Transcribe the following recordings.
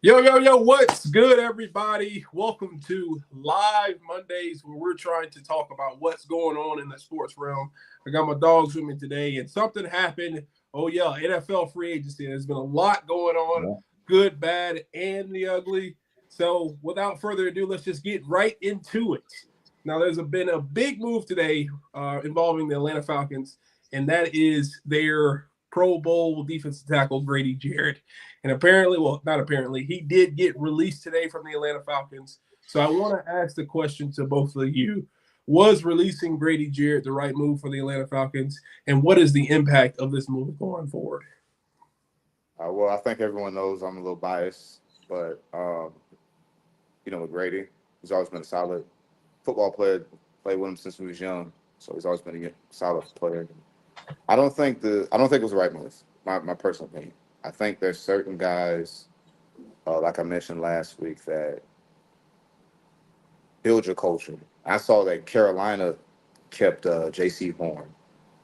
Yo, what's good, everybody? Welcome to Live Mondays, where we're trying to talk about what's going on in the sports realm. I got my dogs with me today, and something happened. Oh, yeah, NFL free agency. There's been a lot going on, Yeah. good, bad, and the ugly. So, without further ado, let's just get right into it. Now, been a big move today involving the Atlanta Falcons, and that is their Pro Bowl defensive tackle, Grady Jarrett. And apparently, well, not apparently, he did get released today from the Atlanta Falcons. So I want to ask the question to both of you. Was releasing Grady Jarrett the right move for the Atlanta Falcons? And what is the impact of this move going forward? Well, I think everyone knows I'm a little biased, but with Grady, he's always been a solid football player. Played with him since we was young, so he's always been a solid player. I don't think it was the right move. My personal opinion. I think there's certain guys, like I mentioned last week, that build your culture. I saw that Carolina kept J.C. Horn,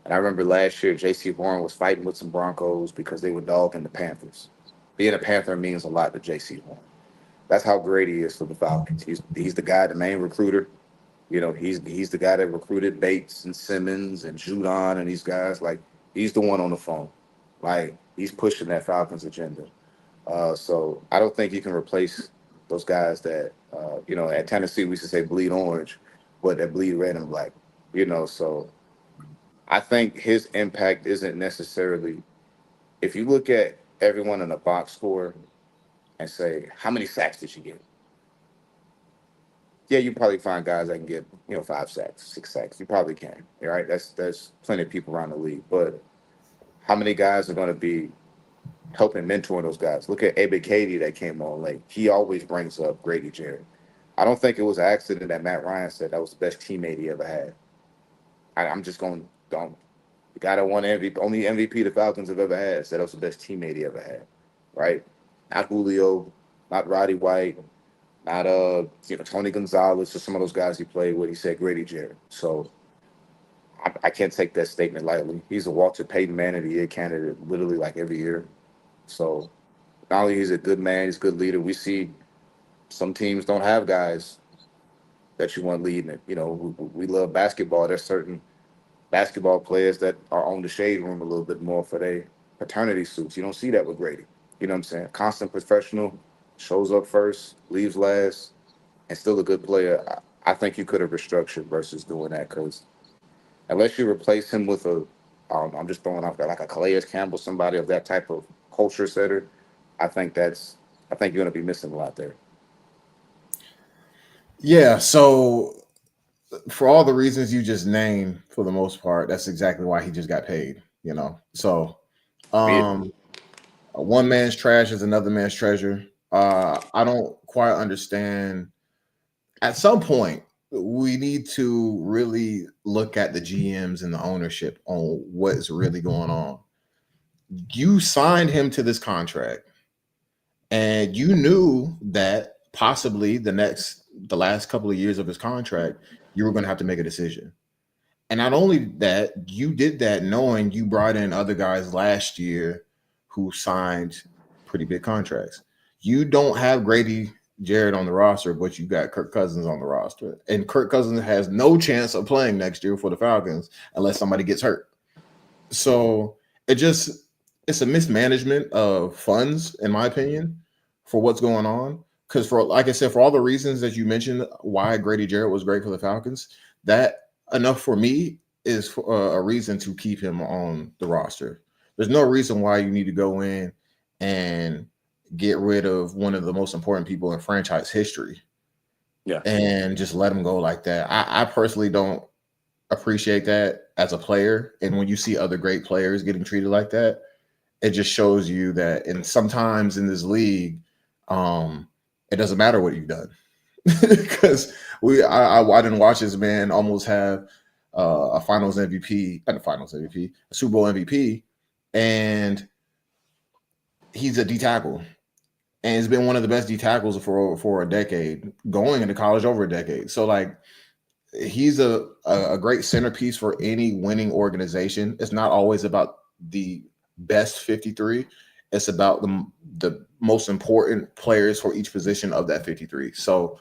and I remember last year J.C. Horn was fighting with some Broncos because they were dogging the Panthers. Being a Panther means a lot to J.C. Horn. That's how great he is for the Falcons. He's the guy, the main recruiter. He's the guy that recruited Bates and Simmons and Judon and these guys. Like, he's the one on the phone. Like, he's pushing that Falcons agenda. So I don't think you can replace those guys that at Tennessee we used to say bleed orange, but that bleed red and black. So I think his impact isn't necessarily, if you look at everyone in the box score and say how many sacks did you get? Yeah, you probably find guys that can get 5 sacks, 6 sacks. You probably can. Right? There's plenty of people around the league, but how many guys are going to be helping mentoring those guys? Look at Abe Katie that came on late. He always brings up Grady Jarrett. I don't think it was an accident that Matt Ryan said that was the best teammate he ever had. I'm just going don't the guy that won MVP, only MVP the Falcons have ever had, said that was the best teammate he ever had. Right? Not Julio, not Roddy White, not Tony Gonzalez or some of those guys he played with. He said Grady Jarrett. So I can't take that statement lightly. He's a Walter Payton Man of the Year candidate literally like every year. So not only he's a good man, he's a good leader. We see some teams don't have guys that you want leading it. We love basketball. There's certain basketball players that are on the shade room a little bit more for their paternity suits. You don't see that with Grady. You know what I'm saying? Constant professional, shows up first, leaves last, and still a good player. I think you could have restructured versus doing that because unless you replace him with I'm just throwing off like a Calais Campbell, somebody of that type of culture setter. I think you're going to be missing a lot there. Yeah, so for all the reasons you just named, for the most part, that's exactly why he just got paid. So Yeah. um one man's trash is another man's treasure. I don't quite understand. At some point, we need to really look at the GMs and the ownership on what is really going on. You signed him to this contract, and you knew that possibly the last couple of years of his contract, you were going to have to make a decision. And not only that, you did that knowing you brought in other guys last year who signed pretty big contracts. You don't have Grady Jarrett on the roster, but you got Kirk Cousins on the roster. And Kirk Cousins has no chance of playing next year for the Falcons unless somebody gets hurt. So it just it's a mismanagement of funds, in my opinion, for what's going on. Because for like I said, for all the reasons that you mentioned, why Grady Jarrett was great for the Falcons, that enough for me is for, a reason to keep him on the roster. There's no reason why you need to go in and get rid of one of the most important people in franchise history Yeah. and just let him go like that. I personally don't appreciate that as a player. And when you see other great players getting treated like that, it just shows you that. And sometimes in this league, um, it doesn't matter what you've done because I didn't watch this man almost have a Finals MVP, not a Finals MVP, a Super Bowl MVP, and he's a D tackle, and he's been one of the best D tackles for a decade, going into college over a decade. So like he's a great centerpiece for any winning organization. It's not always about the best 53. It's about the most important players for each position of that 53. So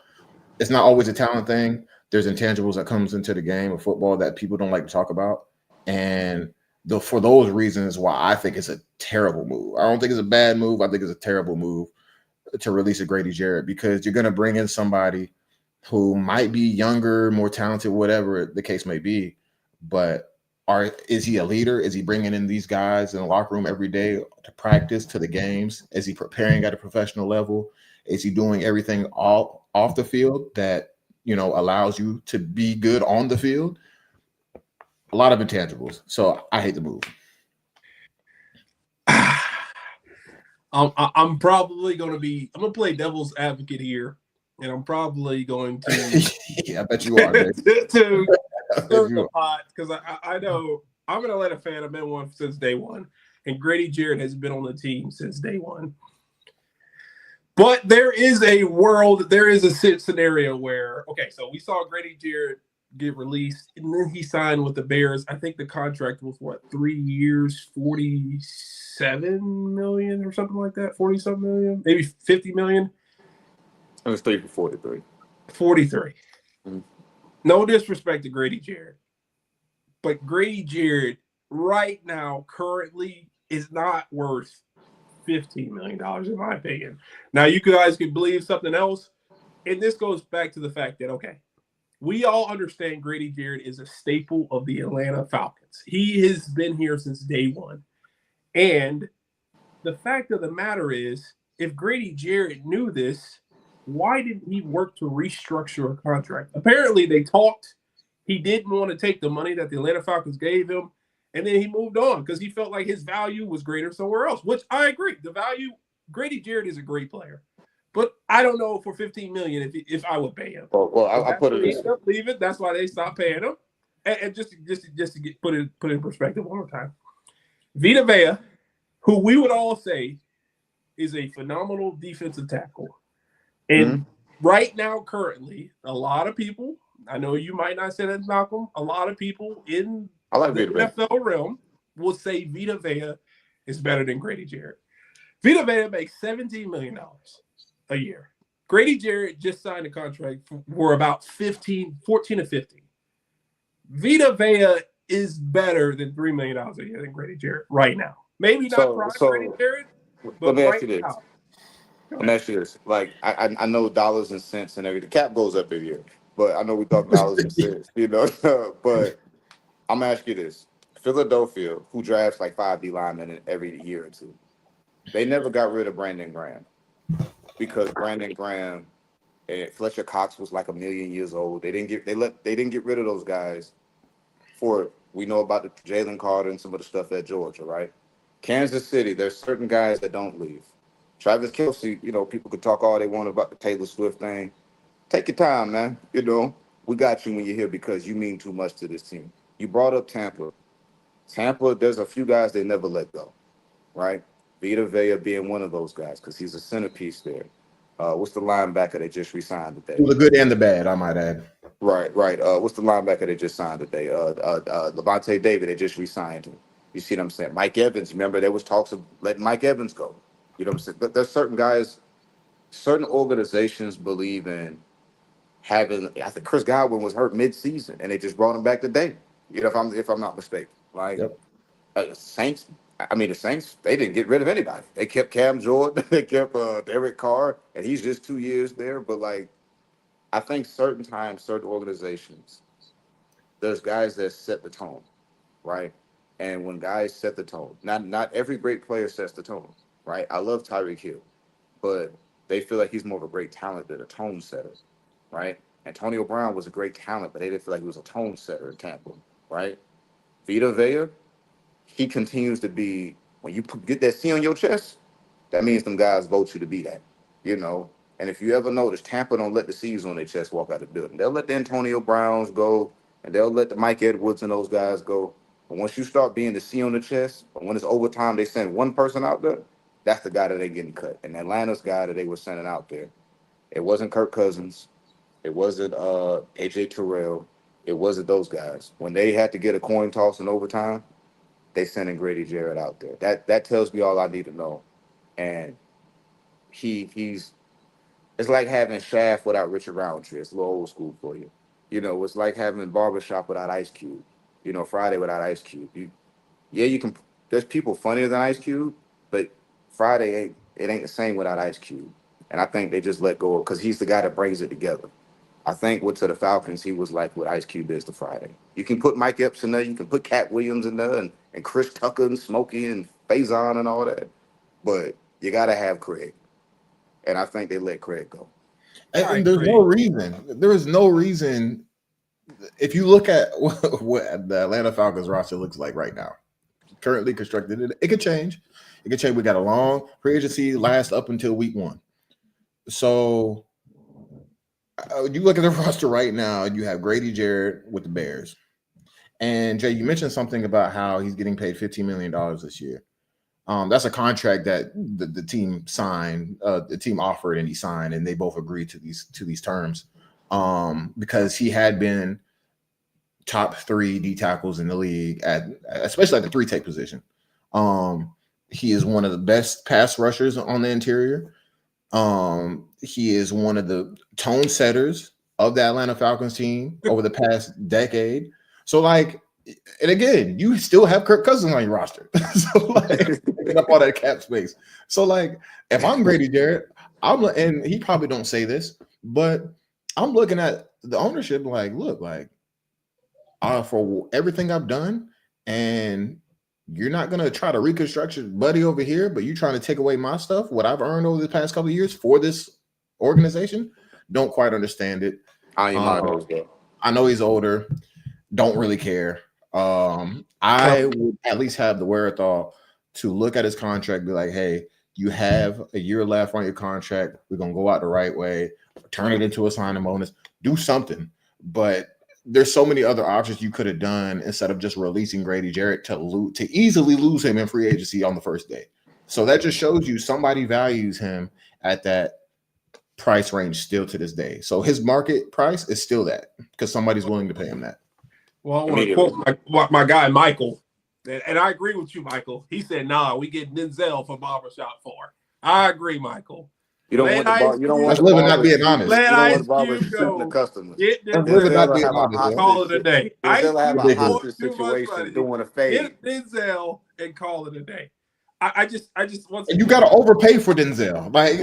it's not always a talent thing. There's intangibles that comes into the game of football that people don't like to talk about. And for those reasons why I think it's a terrible move. I don't think it's a bad move. I think it's a terrible move to release a Grady Jarrett, because you're going to bring in somebody who might be younger, more talented, whatever the case may be. But is he a leader? Is he bringing in these guys in the locker room every day to practice, to the games? Is he preparing at a professional level? Is he doing everything all off the field that, allows you to be good on the field? A lot of intangibles. So I hate the move. I'm probably going to play devil's advocate here, and I'm probably going to yeah, I bet you are, man. to stir the pot, because I know I'm an Atlanta fan. I've been one since day one, and Grady Jarrett has been on the team since day one. But there is a scenario where, okay, so we saw Grady Jarrett get released, and then he signed with the Bears. I think the contract was 3 years, $47 million or something like that, 40-something million, maybe $50 million. It was 3 for 43. 43. Mm-hmm. No disrespect to Grady Jarrett, but Grady Jarrett right now currently is not worth $15 million in my opinion. Now you guys could believe something else, and this goes back to the fact that, okay, we all understand Grady Jarrett is a staple of the Atlanta Falcons. He has been here since day one. And the fact of the matter is, if Grady Jarrett knew this, why didn't he work to restructure a contract? Apparently they talked. He didn't want to take the money that the Atlanta Falcons gave him, and then he moved on because he felt like his value was greater somewhere else, which I agree. The value, Grady Jarrett is a great player. But I don't know for $15 million if I would pay him. Well, I put it this way. Leave it. That's why they stopped paying him. And just to put it in perspective one more time, Vita Vea, who we would all say is a phenomenal defensive tackle, and right now, currently, a lot of people, I know you might not say that, Malcolm, a lot of people in the NFL realm will say Vita Vea is better than Grady Jarrett. Vita Vea makes $17 million a year. Grady Jarrett just signed a contract for about 14 to 15. Vita Vea is better than $3 million a year than Grady Jarrett right now. Maybe not Grady Jarrett, but let me right ask you this. now. Let me ask you this. Like, I know dollars and cents and everything. The cap goes up every year, but I know we talk dollars and cents, but I'm going to ask you this. Philadelphia, who drafts like 5 D linemen every year or two, they never got rid of Brandon Graham, because Brandon Graham and Fletcher Cox was like 1 million years old. They didn't get rid of those guys we know about the Jalen Carter and some of the stuff at Georgia, right? Kansas City, there's certain guys that don't leave. Travis Kelce, people could talk all they want about the Taylor Swift thing. Take your time, man. We got you when you're here because you mean too much to this team. You brought up Tampa. Tampa, there's a few guys they never let go, right? Vita Vea being one of those guys because he's a centerpiece there. What's the linebacker they just re-signed today? The good and the bad, I might add. Right. What's the linebacker they just signed today? Levante David, they just re-signed him. You see what I'm saying? Mike Evans, remember there was talks of letting Mike Evans go. You know what I'm saying? But there's certain guys, certain organizations believe in having. I think Chris Godwin was hurt mid-season, and they just brought him back today. If I'm not mistaken, Saints. The Saints, they didn't get rid of anybody. They kept Cam Jordan, they kept Derek Carr, and he's just 2 years there. But I think certain times, certain organizations, there's guys that set the tone, right? And when guys set the tone, not every great player sets the tone, right? I love Tyreek Hill, but they feel like he's more of a great talent than a tone setter, right? Antonio Brown was a great talent, but they didn't feel like he was a tone setter in Tampa, right? Vita Vea, he continues to be, when you get that C on your chest, that means them guys vote you to be that, And if you ever notice, Tampa don't let the C's on their chest walk out the building. They'll let the Antonio Browns go, and they'll let the Mike Edwards and those guys go. But once you start being the C on the chest, but when it's overtime, they send one person out there, that's the guy that ain't getting cut. And Atlanta's guy that they were sending out there, it wasn't Kirk Cousins. It wasn't A.J. Terrell. It wasn't those guys. When they had to get a coin toss in overtime, they sending Grady Jarrett out there. That tells me all I need to know. and he's it's like having Shaft without Richard Roundtree. It's a little old school for you. You know, it's like having Barbershop without Ice Cube. You know, Friday without Ice Cube. You can. There's people funnier than Ice Cube, but Friday ain't the same without Ice Cube. And I think they just let go because he's the guy that brings it together. I think to the Falcons, he was like what Ice Cube is to Friday. You can put Mike Epps in there, you can put Cat Williams in there, and Chris Tucker and Smokey and Faison and all that. But you got to have Craig. And I think they let Craig go. And there's no reason. There is no reason. If you look at what the Atlanta Falcons roster looks like right now, currently constructed, it could change. It could change. We got a long free agency last up until week 1. So you look at the roster right now, you have Grady Jarrett with the Bears. And Jay, you mentioned something about how he's getting paid $15 million this year. That's a contract that the team signed, the team offered and he signed, and they both agreed to these terms because he had been top 3 D tackles in the league especially at the 3-tech position. He is one of the best pass rushers on the interior. He is one of the tone setters of the Atlanta Falcons team over the past decade. So and again, you still have Kirk Cousins on your roster. So picking up all that cap space. So if I'm Grady Jarrett, and he probably don't say this, but I'm looking at the ownership look, for everything I've done, and you're not gonna try to reconstruct your buddy over here, but you're trying to take away my stuff, what I've earned over the past couple of years for this organization. Don't quite understand it. I know he's older. Don't really care. I would at least have the wherewithal to look at his contract, be like, hey, you have a year left on your contract. We're gonna go out the right way, turn it into a signing bonus, do something. But there's so many other options you could have done instead of just releasing Grady Jarrett to easily lose him in free agency on the first day. So that just shows you somebody values him at that price range still to this day. So his market price is still that because somebody's willing to pay him that. Well, I want to quote my guy Michael, and I agree with you, Michael. He said, "Nah, we get Denzel for Barbershop 4." I agree, Michael. You don't want the bar. You don't want the living not being honest. Let Ice Cube go. The customers. Get living not being honest. Call it a day. Denzel have a hostage situation doing a fade. Get Denzel and call it a day. I just want. And you got to overpay for Denzel. Pay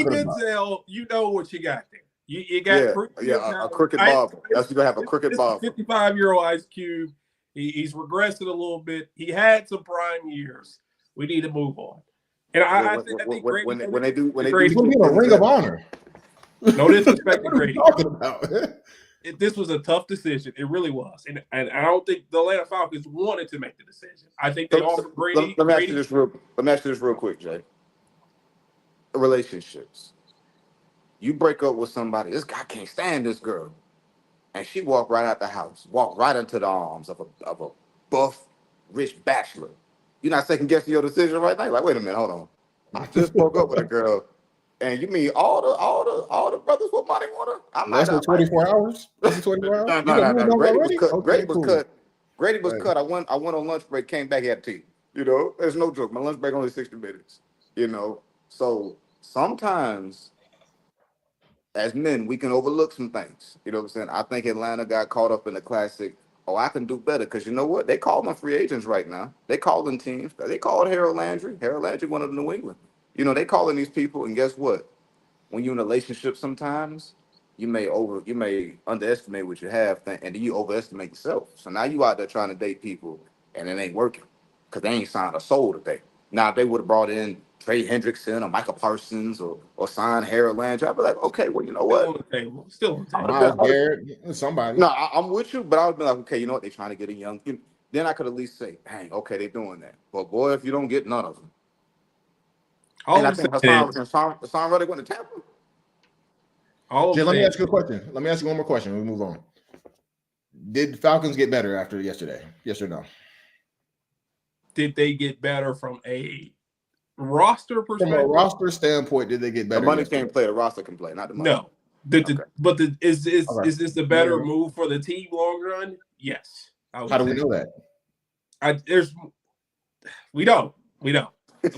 Denzel. You know what you got there. You got a crooked barber. That's you gonna have a crooked barber. 55-year-old Ice Cube. He's regressed a little bit. He had some prime years. We need to move on. And I think when they do Grady's gonna be in a ring of honor. No disrespect to Grady. What are you talking about? This was a tough decision. It really was, and I don't think the Atlanta Falcons wanted to make the decision. I think they offered Grady. Let me ask you this real quick, Jay. Relationships. You break up with somebody. This guy can't stand this girl, and she walked right out the house, walked right into the arms of a buff, rich bachelor. You're not second guessing your decision right now. Like, wait a minute, hold on. I just broke up with a girl, and you mean all the brothers with money want her? Less than 24 hours. Less than 24 hours. No. Grady was cut. I went on lunch break, came back, had tea. You know, there's no joke. My lunch break only 60 minutes. You know, so sometimes as men, we can overlook some things. You know what I'm saying? I think Atlanta got caught up in the classic, I can do better. Because you know what? They call them free agents right now. They calling teams. They called Harold Landry. Harold Landry went to New England. You know, they calling these people, and guess what? When you're in a relationship sometimes, you may underestimate what you have, and then you overestimate yourself. So now you out there trying to date people, and it ain't working. Because they ain't signed a soul today. Now, if they would have brought in Trey Hendrickson or Michael Parsons or signed Harold Landry, I'd be like, okay, well, you know what? Still on the table. Somebody. No, I'm with you, but I would be like, okay, you know what? They're trying to get a young. Then I could at least say, dang, okay, they're doing that. But boy, if you don't get none of them. And I think Hassan Reddick went to Tampa. Jay, let me ask you a question. Let me ask you one more question. We move on. Did Falcons get better after yesterday? Yes or no? Did they get better from a roster perspective? From a roster standpoint, did they get better? The money can't play. The roster can play, not the money. No. Is this the better move for the team long run? Yes. How do we know that? We don't.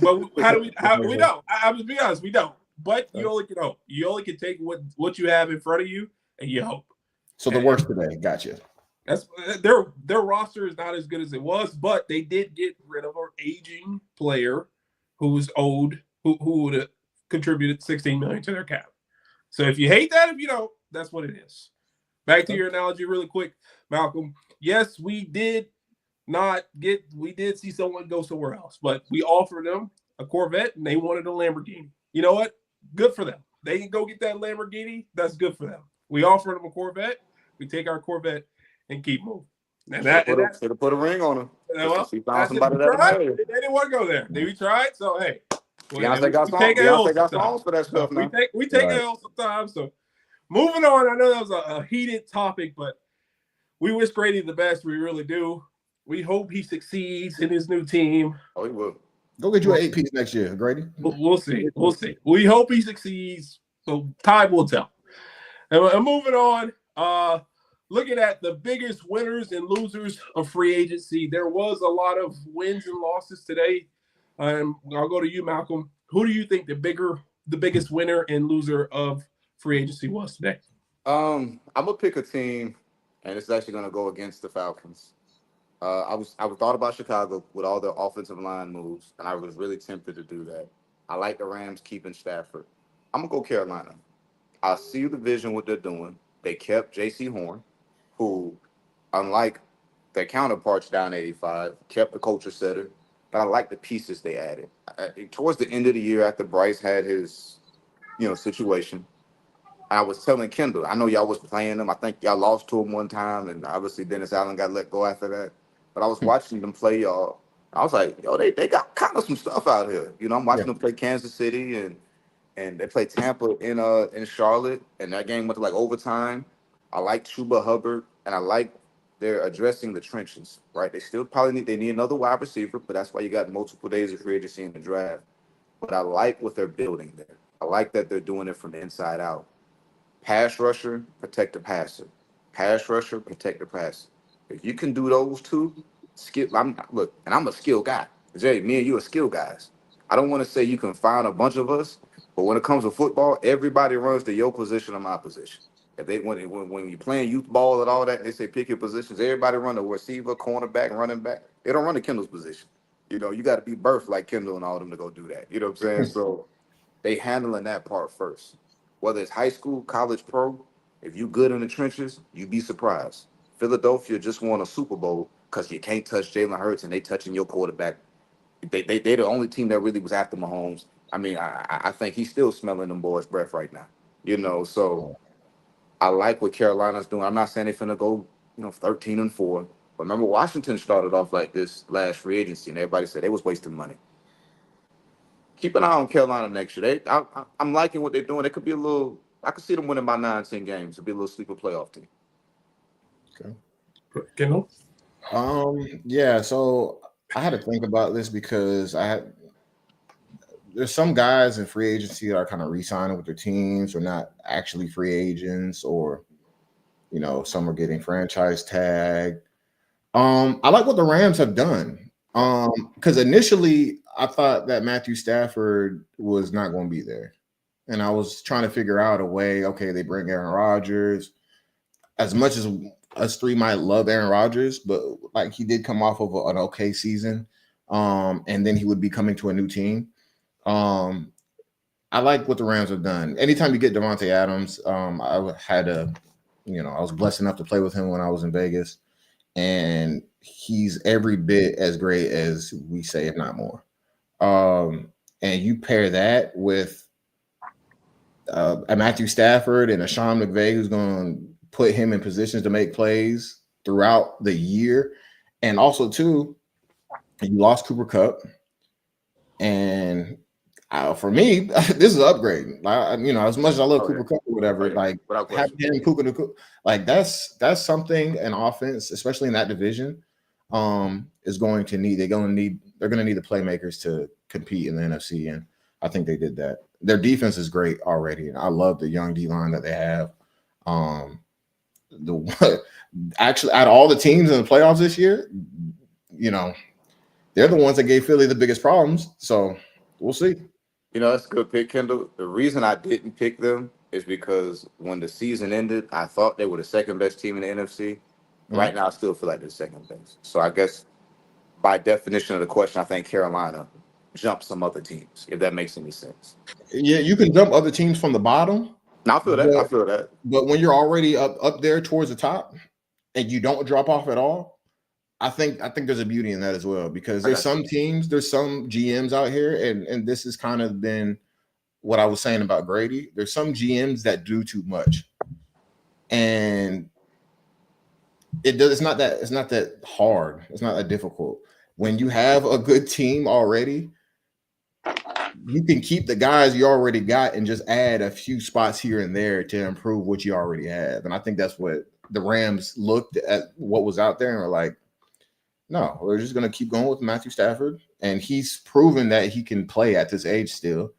But how do we? We don't. I'm just being honest. We don't. But you only can hope. You only can take what you have in front of you, and you hope. So the worst today, gotcha. That's their roster is not as good as it was, but they did get rid of an aging player who was owed, who would have contributed $16 million to their cap. So if you hate that, if you don't, that's what it is. Back to your analogy, really quick, Malcolm. Yes, we did see someone go somewhere else, but we offered them a Corvette and they wanted a Lamborghini. You know what? Good for them. They can go get that Lamborghini. That's good for them. We offered them a Corvette. We take our Corvette and keep moving. And should have put a ring on him. Well, she found somebody that they didn't want to go there. We tried. So hey, Beyonce got songs for that stuff. So we take L sometimes. So moving on. I know that was a heated topic, but we wish Grady the best. We really do. We hope he succeeds in his new team. Oh, he will. Go get you an 8-piece next year, Grady. We'll see. We'll see. We hope he succeeds. So time will tell. And moving on. Looking at the biggest winners and losers of free agency, there was a lot of wins and losses today. I'll go to you, Malcolm. Who do you think the biggest winner and loser of free agency was today? I'm gonna pick a team, and it's actually gonna go against the Falcons. I thought about Chicago with all their offensive line moves, and I was really tempted to do that. I like the Rams keeping Stafford. I'm gonna go Carolina. I see the vision what they're doing. They kept J.C. Horn, who, unlike their counterparts down 85, kept the culture setter. But I like the pieces they added. Towards the end of the year, after Bryce had his, situation, I was telling Kendall, I know y'all was playing him. I think y'all lost to him one time, and obviously Dennis Allen got let go after that. But I was watching them play y'all. I was like, they got kind of some stuff out here. I'm watching them play Kansas City, and they play Tampa in Charlotte, and that game went to like overtime. I like Chuba Hubbard, and I like they're addressing the trenches, right? They still probably need another wide receiver, but that's why you got multiple days of free agency in the draft. But I like what they're building there. I like that they're doing it from the inside out. Pass rusher, protect the passer. Pass rusher, protect the passer. If you can do those two, I'm a skilled guy. Jay, me and you are skilled guys. I don't want to say you can find a bunch of us, but when it comes to football, everybody runs to your position or my position. If when you're playing youth ball and all that, they say pick your positions. Everybody run the receiver, cornerback, running back. They don't run to Kendall's position. You got to be birthed like Kendall and all of them to go do that. You know what I'm saying? So they handling that part first. Whether it's high school, college, pro, if you good in the trenches, you'd be surprised. Philadelphia just won a Super Bowl because you can't touch Jalen Hurts and they touching your quarterback. They're the only team that really was after Mahomes. I mean, I think he's still smelling them boys' breath right now. So I like what Carolina's doing. I'm not saying they're finna go, 13-4. But remember, Washington started off like this last free agency, and everybody said they was wasting money. Keep an eye on Carolina next year. I'm liking what they're doing. It could be I could see them winning by 9-10 games. It'll be a little sleeper playoff team. Okay. Kendall? Yeah, so I had to think about this because there's some guys in free agency that are kind of re-signing with their teams or not actually free agents, or some are getting franchise tag. I like what the Rams have done. Because initially I thought that Matthew Stafford was not going to be there. And I was trying to figure out a way, okay, they bring Aaron Rodgers. As much as us three might love Aaron Rodgers, but like he did come off of an okay season. And then he would be coming to a new team. I like what the Rams have done. Anytime you get Davante Adams, I was blessed enough to play with him when I was in Vegas, and he's every bit as great as we say, if not more. And you pair that with a Matthew Stafford and a Sean McVay who's going to put him in positions to make plays throughout the year, and also too, you lost Cooper Kupp, and for me, this is an upgrade. As much as I love Cooper Kupp or whatever, having him Cooper, that's something an offense, especially in that division, is going to need. They're going to need the playmakers to compete in the NFC, and I think they did that. Their defense is great already, and I love the young D line that they have. Actually, out of all the teams in the playoffs this year, they're the ones that gave Philly the biggest problems. So We'll see. You know, that's a good pick, Kendall. The reason I didn't pick them is because when the season ended, I thought they were the second best team in the NFC. Right now, I still feel like they're second best. So I guess by definition of the question, I think Carolina jumped some other teams, if that makes any sense. Yeah, you can jump other teams from the bottom. Now, I feel that. I feel that. But when you're already up there towards the top and you don't drop off at all, I think there's a beauty in that as well, because there's some teams, there's some GMs out here, and this has kind of been what I was saying about Grady. There's some GMs that do too much, and it's not that hard. It's not that difficult. When you have a good team already, you can keep the guys you already got and just add a few spots here and there to improve what you already have. And I think that's what the Rams looked at, what was out there, and were like, no, we're just going to keep going with Matthew Stafford. And he's proven that he can play at this age still.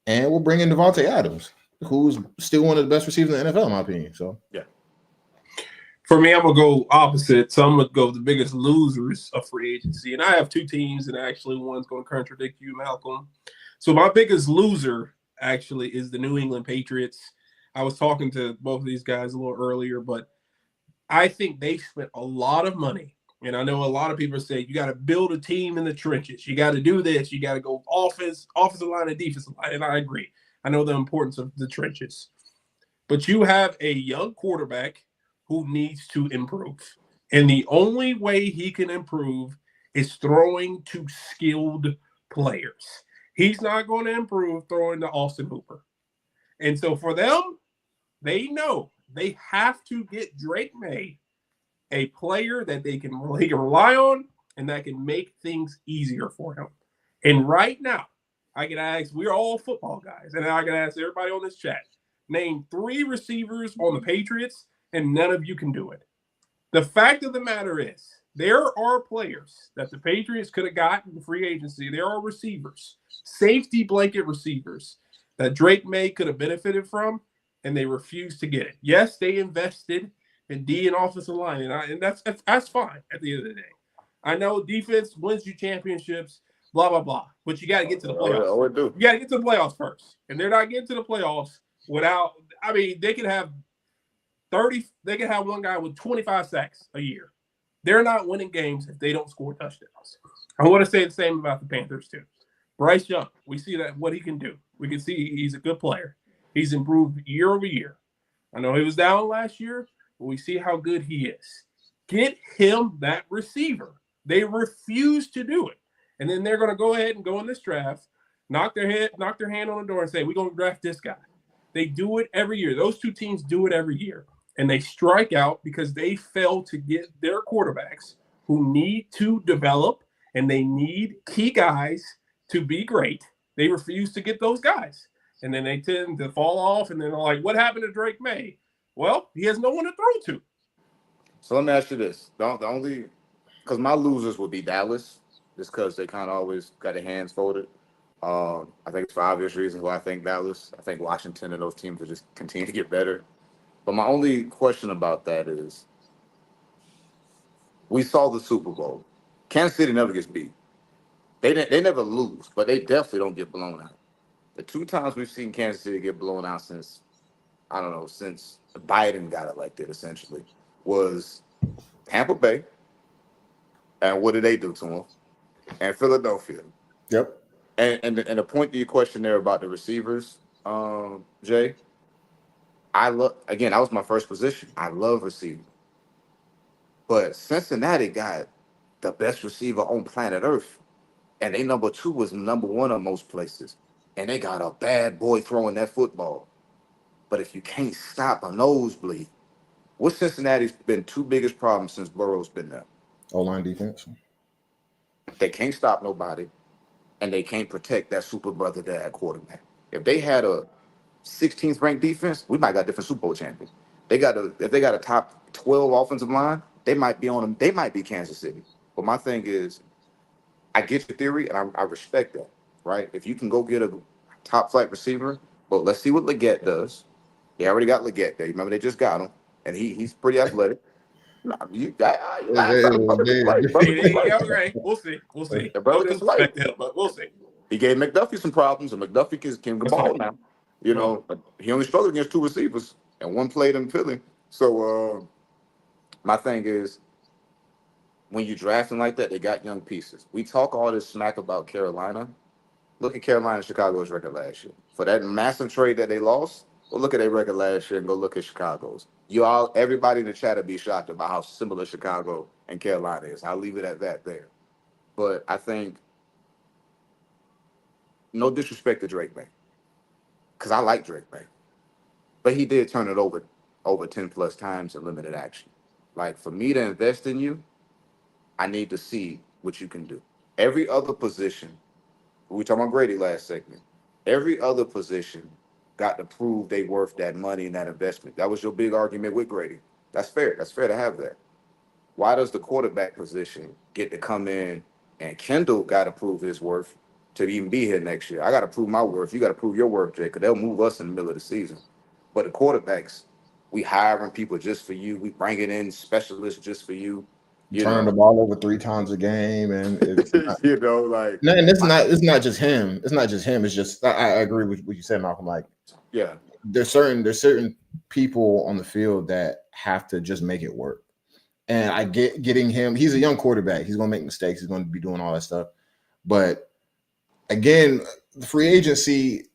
And we'll bring in Devontae Adams, who's still one of the best receivers in the NFL, in my opinion. So, yeah. For me, I'm going to go opposite. So I'm going to go the biggest losers of free agency. And I have two teams, and actually one's going to contradict you, Malcolm. So my biggest loser actually is the New England Patriots. I was talking to both of these guys a little earlier, but I think they spent a lot of money. And I know a lot of people say you got to build a team in the trenches. You got to do this. You got to go offensive line and defensive line. And I agree. I know the importance of the trenches. But you have a young quarterback who needs to improve. And the only way he can improve is throwing to skilled players. He's not going to improve throwing to Austin Hooper. And so for them, they know they have to get Drake May, a player that they can rely on and that can make things easier for him. And right now, I can ask, we're all football guys, and I can ask everybody on this chat, name 3 receivers on the Patriots, and none of you can do it. The fact of the matter is, there are players that the Patriots could have gotten in free agency. There are receivers, safety blanket receivers, that Drake May could have benefited from, and they refused to get it. Yes, they invested in D and offensive line, and that's fine at the end of the day. I know defense wins you championships, blah, blah, blah, but you got to get to the playoffs. You got to get to the playoffs first, and they're not getting to the playoffs without – I mean, they could have 30 – they could have one guy with 25 sacks a year. They're not winning games if they don't score touchdowns. I want to say the same about the Panthers too. Bryce Young, we see that what he can do. We can see he's a good player. He's improved year over year. I know he was down last year, but we see how good he is. Get him that receiver. They refuse to do it. And then they're going to go ahead and go in this draft, knock their hand on the door and say, we're going to draft this guy. They do it every year. Those two teams do it every year. And they strike out because they fail to get their quarterbacks who need to develop, and they need key guys to be great. They refuse to get those guys. And then they tend to fall off, and then they're like, what happened to Drake May? Well, he has no one to throw to. So let me ask you this. The only – because my losers would be Dallas, just because they kind of always got their hands folded. I think it's for obvious reasons why I think Dallas. I think Washington and those teams will just continue to get better. But my only question about that is, we saw the Super Bowl. Kansas City never gets beat. They never lose, but they definitely don't get blown out. The 2 times we've seen Kansas City get blown out since Biden got elected, essentially, was Tampa Bay. And what did they do to them? And Philadelphia. Yep. And the point to your question there about the receivers, Jay, that was my first position. I love receiving. But Cincinnati got the best receiver on planet Earth. And they number 2 was number 1 on most places. And they got a bad boy throwing that football. But if you can't stop a nosebleed, what's Cincinnati's been 2 biggest problems since Burrow's been there? O-line defense. They can't stop nobody, and they can't protect that super brother dad quarterback. If they had a 16th ranked defense, we might got a different Super Bowl champion. If they got a top 12 offensive line, they might be on them. They might be Kansas City. But my thing is, I get your theory, and I respect that, right? If you can go get a top flight receiver, but let's see what Leggett does. They already got Leggett there. Remember, they just got him, and he's pretty athletic. We'll see. The brother can play. But we'll see. He gave McDuffie some problems, and McDuffie can That's ball right. now. You know, but he only struggled against two receivers and one played in Philly. So my thing is, when you drafting like that, they got young pieces. We talk all this smack about Carolina. Look at Carolina and Chicago's record last year. For that massive trade that they lost, go look at their record last year and go look at Chicago's. Everybody in the chat would be shocked about how similar Chicago and Carolina is. I'll leave it at that there. But I think, no disrespect to Drake May, because I like Drake May, but he did turn it over 10 plus times in limited action. Like, for me to invest in you, I need to see what you can do. Every other position, we were talking about Grady last segment. Every other position got to prove they worth that money and that investment. That was your big argument with Grady. That's fair. That's fair to have that. Why does the quarterback position get to come in and Kendall got to prove his worth to even be here next year? I got to prove my worth. You got to prove your worth, Jay, because they'll move us in the middle of the season. But the quarterbacks, we hiring people just for you. We bringing in specialists just for you. You Turning the know, ball over 3 times a game, and it's not, you know, like, no, and it's not just him. It's not just him. It's just I agree with what you said, Malcolm. Like, yeah, there's certain people on the field that have to just make it work. And I getting him. He's a young quarterback. He's going to make mistakes. He's going to be doing all that stuff. But again, the free agency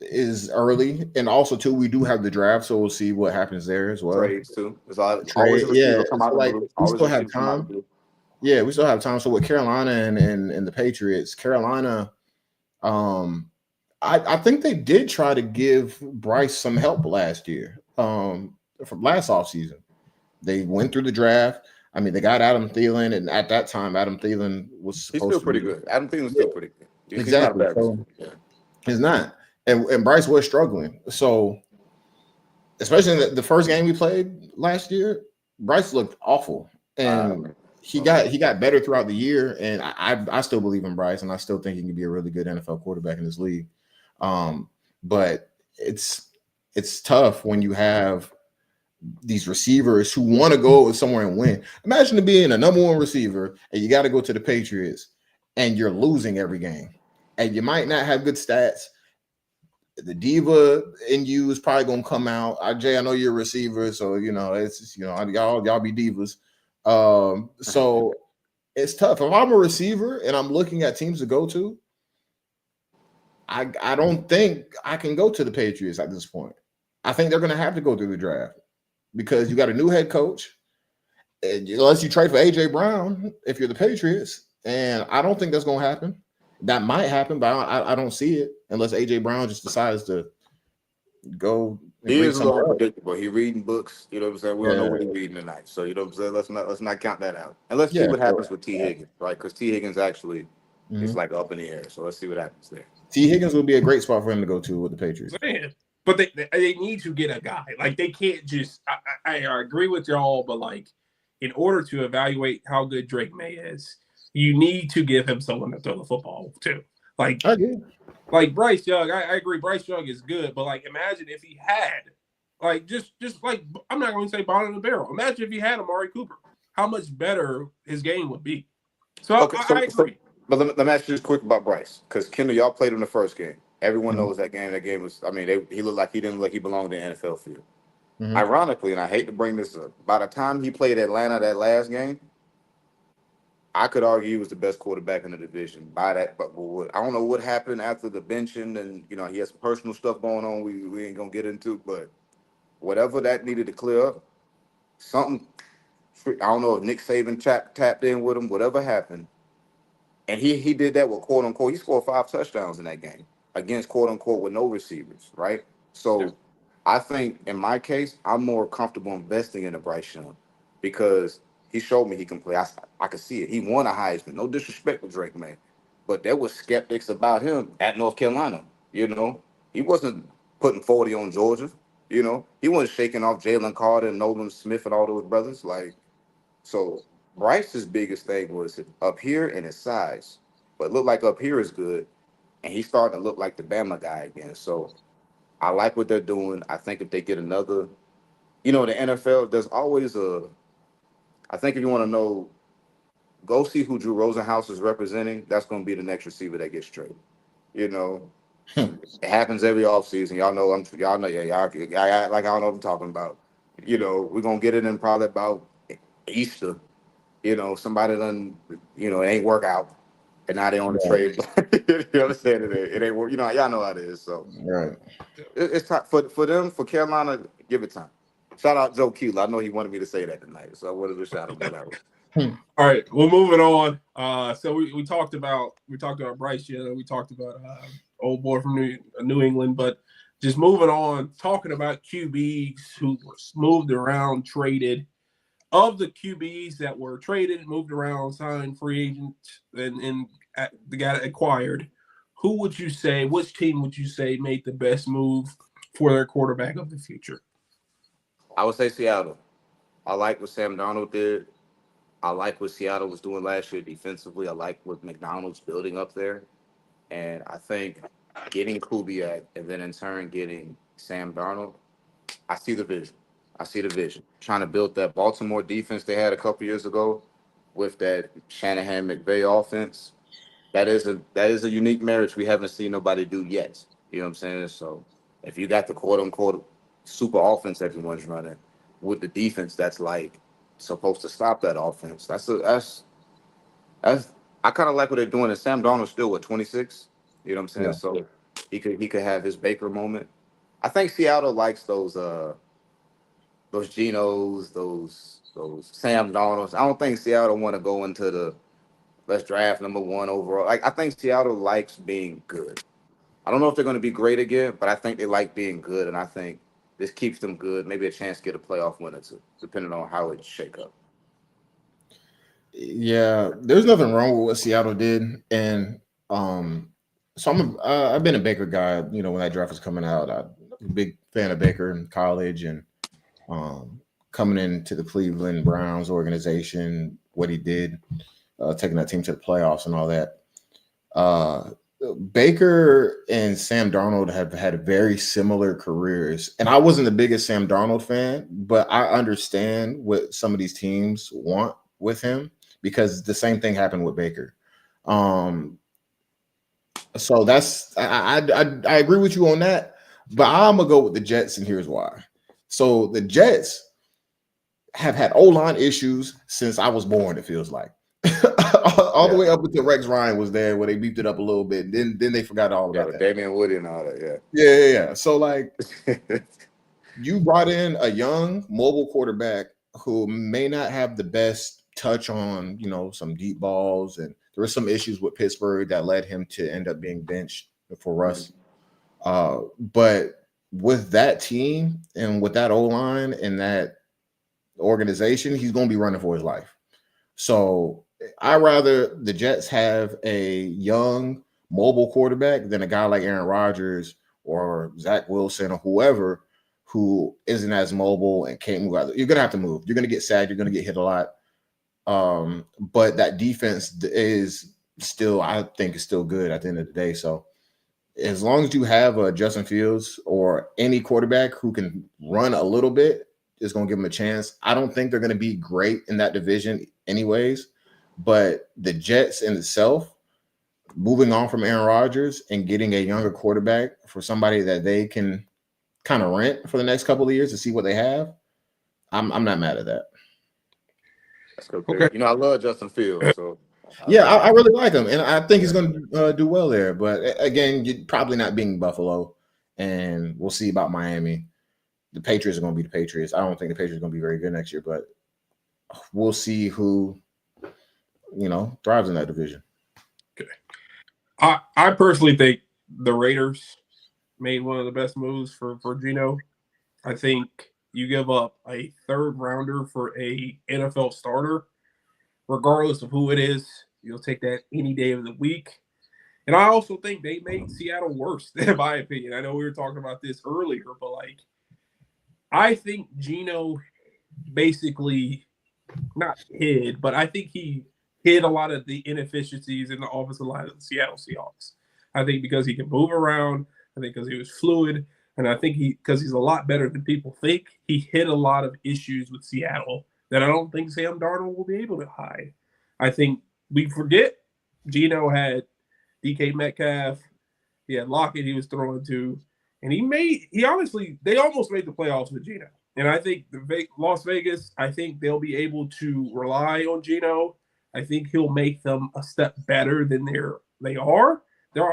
is early, and also too, we do have the draft, so we'll see what happens there as well. trades too. There's always Trade, a yeah. receiver come So out of like the blue. we Always still a have receiver come out of the time. blue. Yeah, we still have time. So with Carolina and the Patriots, Carolina, I think they did try to give Bryce some help last year. From last offseason. They went through the draft. I mean, they got Adam Thielen, and at that time, Adam Thielen was He's supposed still to pretty be good. Adam Thielen's yeah, still pretty good. He's not a exactly. bad So receiver. Yeah. he's not, and Bryce was struggling. So especially in the first game we played last year, Bryce looked awful, and he got better throughout the year. And I still believe in Bryce, and I still think he can be a really good NFL quarterback in this league. But it's tough when you have these receivers who want to go somewhere and win. Imagine being a number one receiver and you got to go to the Patriots and you're losing every game, and you might not have good stats. The diva in you is probably gonna come out. Jay, I know you're a receiver, so it's just, y'all be divas. So it's tough. If I'm a receiver and I'm looking at teams to go to, I don't think I can go to the Patriots at this point. I think they're gonna have to go through the draft because you got a new head coach. Unless you trade for AJ Brown, if you're the Patriots, and I don't think that's gonna happen. That might happen, but I don't see it unless AJ Brown just decides to go and He read is a little somewhere else. unpredictable. He reading books, you know what I'm saying? We don't know Yeah, what he's reading tonight. So you know what I'm saying? Let's not count that out. And let's see yeah. what So happens with T. Higgins, right? Because T. Higgins actually is mhm. like up in the air. So let's see what happens there. T. Higgins would be a great spot for him to go to with the Patriots. Man. But they need to get a guy. Like, they can't just I agree with y'all, but like, in order to evaluate how good Drake May is, you need to give him someone to throw the football to. Like, I agree. like Bryce Young, I agree. Bryce Young is good, but like, imagine if he had, like, just like, I'm not going to say bottom of the barrel. Imagine if he had Amari Cooper, how much better his game would be. So Okay, I agree. but let me ask you just quick about Bryce, because Kendall, y'all played him the first game. Everyone Mhm. knows that game. That game was, I mean, he looked like he didn't look like he belonged in the NFL field. Mhm. Ironically, and I hate to bring this up, by the time he played Atlanta that last game, I could argue he was the best quarterback in the division. By that, but I don't know what happened after the benching, and he has some personal stuff going on. We ain't gonna get into, but whatever that needed to clear up, something. I don't know if Nick Saban tapped in with him. Whatever happened, and he did that with quote unquote. He scored 5 touchdowns in that game against quote unquote with no receivers, right? Yeah. So I think in my case, I'm more comfortable investing in a Bryce Young because he showed me he can play. I could see it. He won a Heisman. No disrespect to Drake May, but there was skeptics about him at North Carolina. He wasn't putting 40 on Georgia. He wasn't shaking off Jalen Carter and Nolan Smith and all those brothers. Like, so Bryce's biggest thing was up here and his size, but looked like up here is good, and he's starting to look like the Bama guy again. So I like what they're doing. I think if they get another, the NFL, there's always I think if you want to know, go see who Drew Rosenhaus is representing. That's going to be the next receiver that gets traded. You know, it happens every offseason. Y'all know, yeah, y'all like I don't know what I'm talking about. You know, we're gonna get it in probably about Easter. You know, somebody done, it ain't work out, and now they on the Right. trade. You know what I'm saying? It ain't work. You know, y'all know how it is. So Right. it's time for them, for Carolina. Give it time. Shout out Joe Keeler. I know he wanted me to say that tonight, so I wanted to shout him. Whatever. All right, well, moving on. So we talked about Bryce Young. We talked about old boy from New England, but just moving on, talking about QBs who were moved around, traded. Of the QBs that were traded, moved around, signed, free agents, and the guy that acquired, who would you say? Which team would you say made the best move for their quarterback of the future? I would say Seattle. I like what Sam Darnold did. I like what Seattle was doing last year defensively. I like what McDonald's building up there. And I think getting Kubiak and then in turn getting Sam Darnold, I see the vision. I see the vision. Trying to build that Baltimore defense they had a couple years ago with that Shanahan McVay offense. That is a unique marriage we haven't seen nobody do yet. You know what I'm saying? So if you got the quote unquote super offense everyone's running with the defense that's like supposed to stop that offense, that's I kind of like what they're doing. And Sam Darnold's still what 26. You know what I'm saying? Yeah. So he could have his Baker moment. I think Seattle likes those Genos, those Sam Darnolds. I don't think Seattle want to go into the let's draft number one overall. Like I think Seattle likes being good. I don't know if they're going to be great again, but I think they like being good, and I think this keeps them good. Maybe a chance to get a playoff win or two, depending on how it shake up. Yeah, there's nothing wrong with what Seattle did, and so I've been a Baker guy. You know, when that draft was coming out, I'm a big fan of Baker in college, and um, coming into the Cleveland Browns organization, what he did, taking that team to the playoffs and all that. Uh, Baker and Sam Darnold have had very similar careers, and I wasn't the biggest Sam Darnold fan, but I understand what some of these teams want with him because the same thing happened with Baker. Um, so I agree with you on that, but I'm gonna go with the Jets, and here's why. So the Jets have had O-line issues since I was born. It feels like all the Yeah, way up until Rex Ryan was there, where they beefed it up a little bit. Then they forgot all yeah, about with that. Damian Woody and all that. Yeah. So like Yeah, you brought in a young mobile quarterback who may not have the best touch on some deep balls, and there were some issues with Pittsburgh that led him to end up being benched for Russ. But with that team and with that O line and that organization, he's going to be running for his life. So I rather the Jets have a young mobile quarterback than a guy like Aaron Rodgers or Zach Wilson or whoever who isn't as mobile and can't move out. You're gonna have to move. You're gonna get sacked. You're gonna get hit a lot. But that defense is still, I think, is still good at the end of the day. So as long as you have a Justin Fields or any quarterback who can run a little bit, is going to give them a chance. I don't think they're going to be great in that division anyways, but the Jets in itself, moving on from Aaron Rodgers and getting a younger quarterback for somebody that they can kind of rent for the next couple of years to see what they have, I'm not mad at that. that's good. Okay. I love Justin Fields, so Yeah, I really like him, and I think he's going to do well there. But again, you're probably not being Buffalo, and we'll see about Miami. The Patriots are going to be the Patriots. I don't think the Patriots are going to be very good next year, but we'll see who thrives in that division. Okay. I personally think the Raiders made one of the best moves for Geno. I think you give up a third rounder for a NFL starter, regardless of who it is. You'll take that any day of the week. And I also think they made Seattle worse, in my opinion. I know we were talking about this earlier, but I think Geno basically not hid, but I think he hid a lot of the inefficiencies in the offensive line of the Seattle Seahawks. I think because he can move around, I think because he was fluid, and I think because he's a lot better than people think, he hid a lot of issues with Seattle that I don't think Sam Darnold will be able to hide. I think we forget Geno had DK Metcalf, He had Lockett he was throwing to, and they almost made the playoffs with Geno. And I think Las Vegas, I think they'll be able to rely on Geno. I think he'll make them a step better than they are.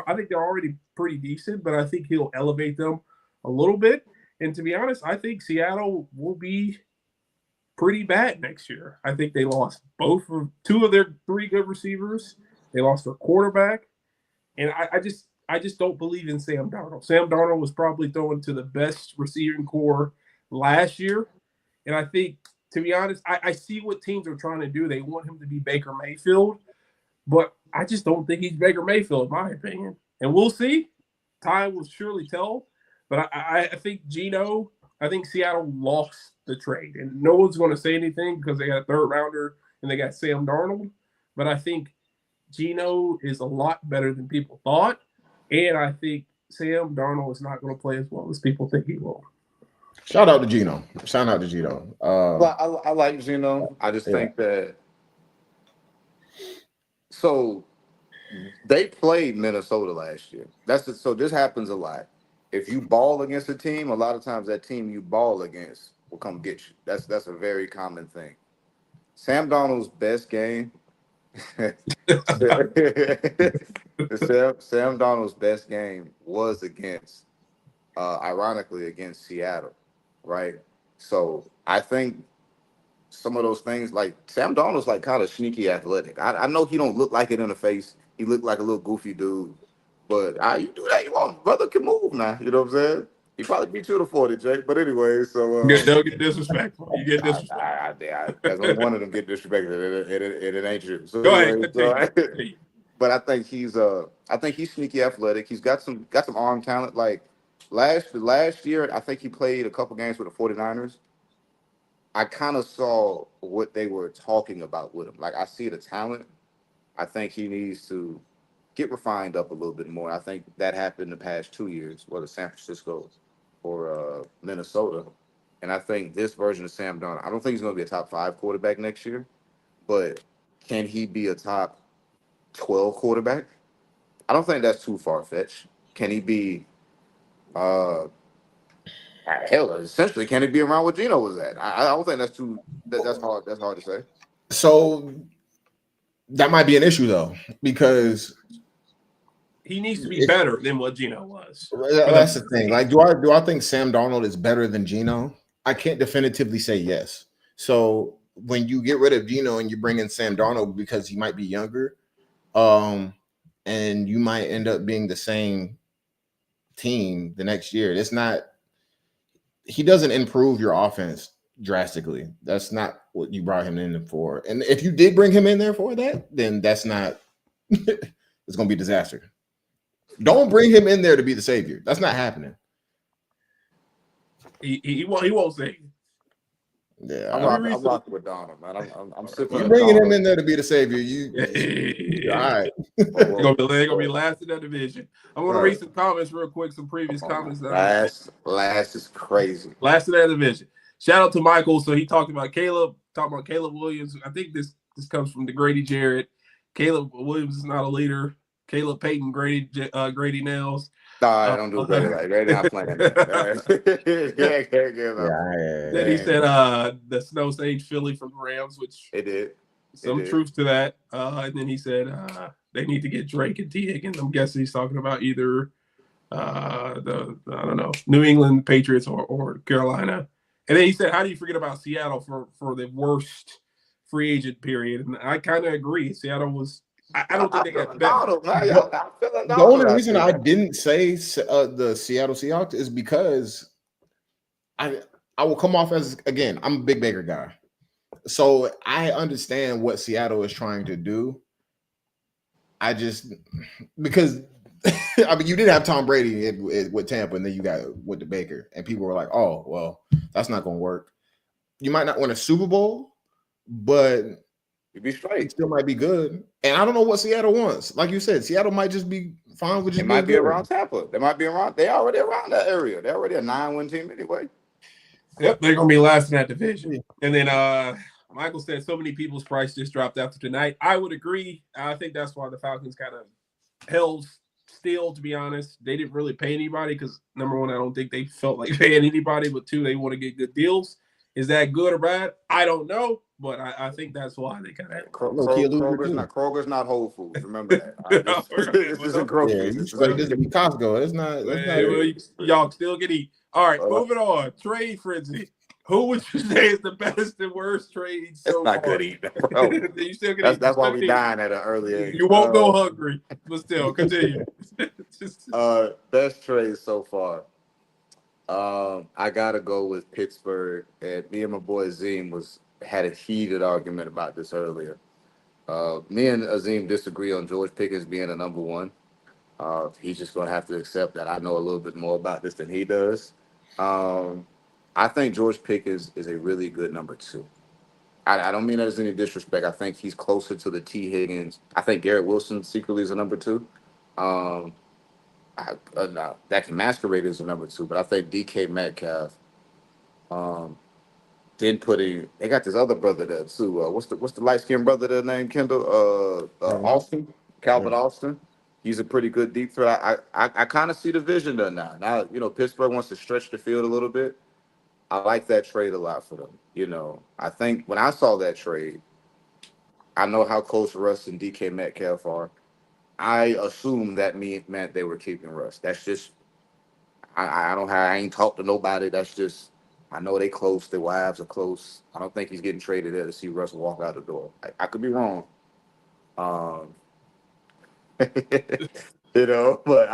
I think they're already pretty decent, but I think he'll elevate them a little bit. And to be honest, I think Seattle will be pretty bad next year. I think they lost two of their three good receivers. They lost their quarterback, and I just don't believe in Sam Darnold. Sam Darnold was probably throwing to the best receiving core last year, and I think, to be honest, I see what teams are trying to do. They want him to be Baker Mayfield, but I just don't think he's Baker Mayfield, in my opinion. And we'll see. Time will surely tell. But I think I think Seattle lost the trade. And no one's going to say anything because they got a third rounder and they got Sam Darnold. But I think Geno is a lot better than people thought. And I think Sam Darnold is not going to play as well as people think he will. Shout out to Geno. I like Geno. I just think that. So they played Minnesota last year. So this happens a lot. If you ball against a team, a lot of times that team you ball against will come get you. That's a very common thing. Sam Darnold's best game. Sam Darnold's best game was ironically, against Seattle, right? So I think some of those things, like Sam Darnold's like kind of sneaky athletic. I know he don't look like it in the face. He looked like a little goofy dude. But you do that, you want brother can move now. You know what I'm saying? He probably beat you to 40, Jake. But anyway, so don't get disrespectful. You get disrespectful. That's only one of them get disrespected. It ain't you. So go anyway, ahead. But I think he's sneaky athletic. He's got some arm talent. Like last year, I think he played a couple games with the 49ers. I kind of saw what they were talking about with him. Like, I see the talent. I think he needs to get refined up a little bit more. I think that happened the past 2 years, whether San Francisco or Minnesota. And I think this version of Sam Darnold, I don't think he's going to be a top 5 quarterback next year, but can he be a top 12 quarterback? I don't think that's too far-fetched. Can he be, essentially, can he be around what Geno was at? I don't think that's hard to say. So that might be an issue, though, because he needs to be better than what Geno was. That's the thing. Like, do I think Sam Darnold is better than Geno? I can't definitively say yes. So when you get rid of Geno and you bring in Sam Darnold because he might be younger, and you might end up being the same team the next year. He doesn't improve your offense drastically. That's not what you brought him in for. And if you did bring him in there for that, then that's not it's gonna be a disaster. Don't bring him in there to be the savior. That's not happening. He won't save. Yeah, I'm rocking with Donald, man. I'm sipping. You're bringing him in there to be the savior. All right. They're gonna be last in that division. I want to read some comments real quick. Some previous comments. Last is crazy. Last in that division. Shout out to Michael. So he talked about Caleb Williams. I think this comes from the Grady Jarrett. Caleb Williams is not a leader. Caleb Payton, Grady Nails. Nah, I don't do Grady. Grady not playing. Then he said the Snow Sage Philly from the Rams, which it did. Some truth to that. And then he said they need to get Drake and T. Higgins. I'm guessing he's talking about either I don't know, New England Patriots or Carolina. And then he said, how do you forget about Seattle for the worst free agent period? And I kind of agree. Seattle was. I don't think they got better. The only reason I didn't say the Seattle Seahawks is because I will come off as, again, I'm a big Baker guy. So I understand what Seattle is trying to do. Because I mean, you did have Tom Brady with Tampa, and then you got with the Baker, and people were like, oh, well, that's not going to work. You might not win a Super Bowl, but you'd be straight. It still might be good. And I don't know what Seattle wants. Like you said, Seattle might just be fine with just. It might be around Tampa. They might be around. They already around that area. They're already a 9-win team anyway. Yep, they're gonna be last in that division. And then Michael said so many people's price just dropped after tonight. I would agree. I think that's why the Falcons kind of held still, to be honest, they didn't really pay anybody because, number one, I don't think they felt like paying anybody, but two, they want to get good deals. Is that good or bad? I don't know, but I think that's why they kind of. Kroger's not Whole Foods. Remember that. Right? This isn't groceries. Yeah, this is Costco. It's not. Y'all still get eat. All right, moving on. Trade frenzy. Who would you say is the best and worst trade so far? It's not good eating, bro. You still get That's why we dying at an early age. You won't go hungry, but still continue. Best trade so far. I gotta go with Pittsburgh. And me and my boy Azim had a heated argument about this earlier. Me and Azim disagree on George Pickens being a number one. He's just gonna have to accept that I know a little bit more about this than he does. I think George Pickens is a really good number two. I don't mean that as any disrespect. I think he's closer to the T. Higgins. I think Garrett Wilson secretly is a number two. No, that can masquerade as a number two, but I think DK Metcalf. Then they got this other brother there too. What's the light skinned brother there named Kendall? Austin, Calvin Austin. He's a pretty good deep threat. I kind of see the vision there now. Now, Pittsburgh wants to stretch the field a little bit. I like that trade a lot for them. I think when I saw that trade, I know how close Russ and DK Metcalf are. I assumed that meant they were keeping Russ. That's just, I ain't talked to nobody. That's just, I know they close. Their wives are close. I don't think he's getting traded there to see Russ walk out the door. I could be wrong. But I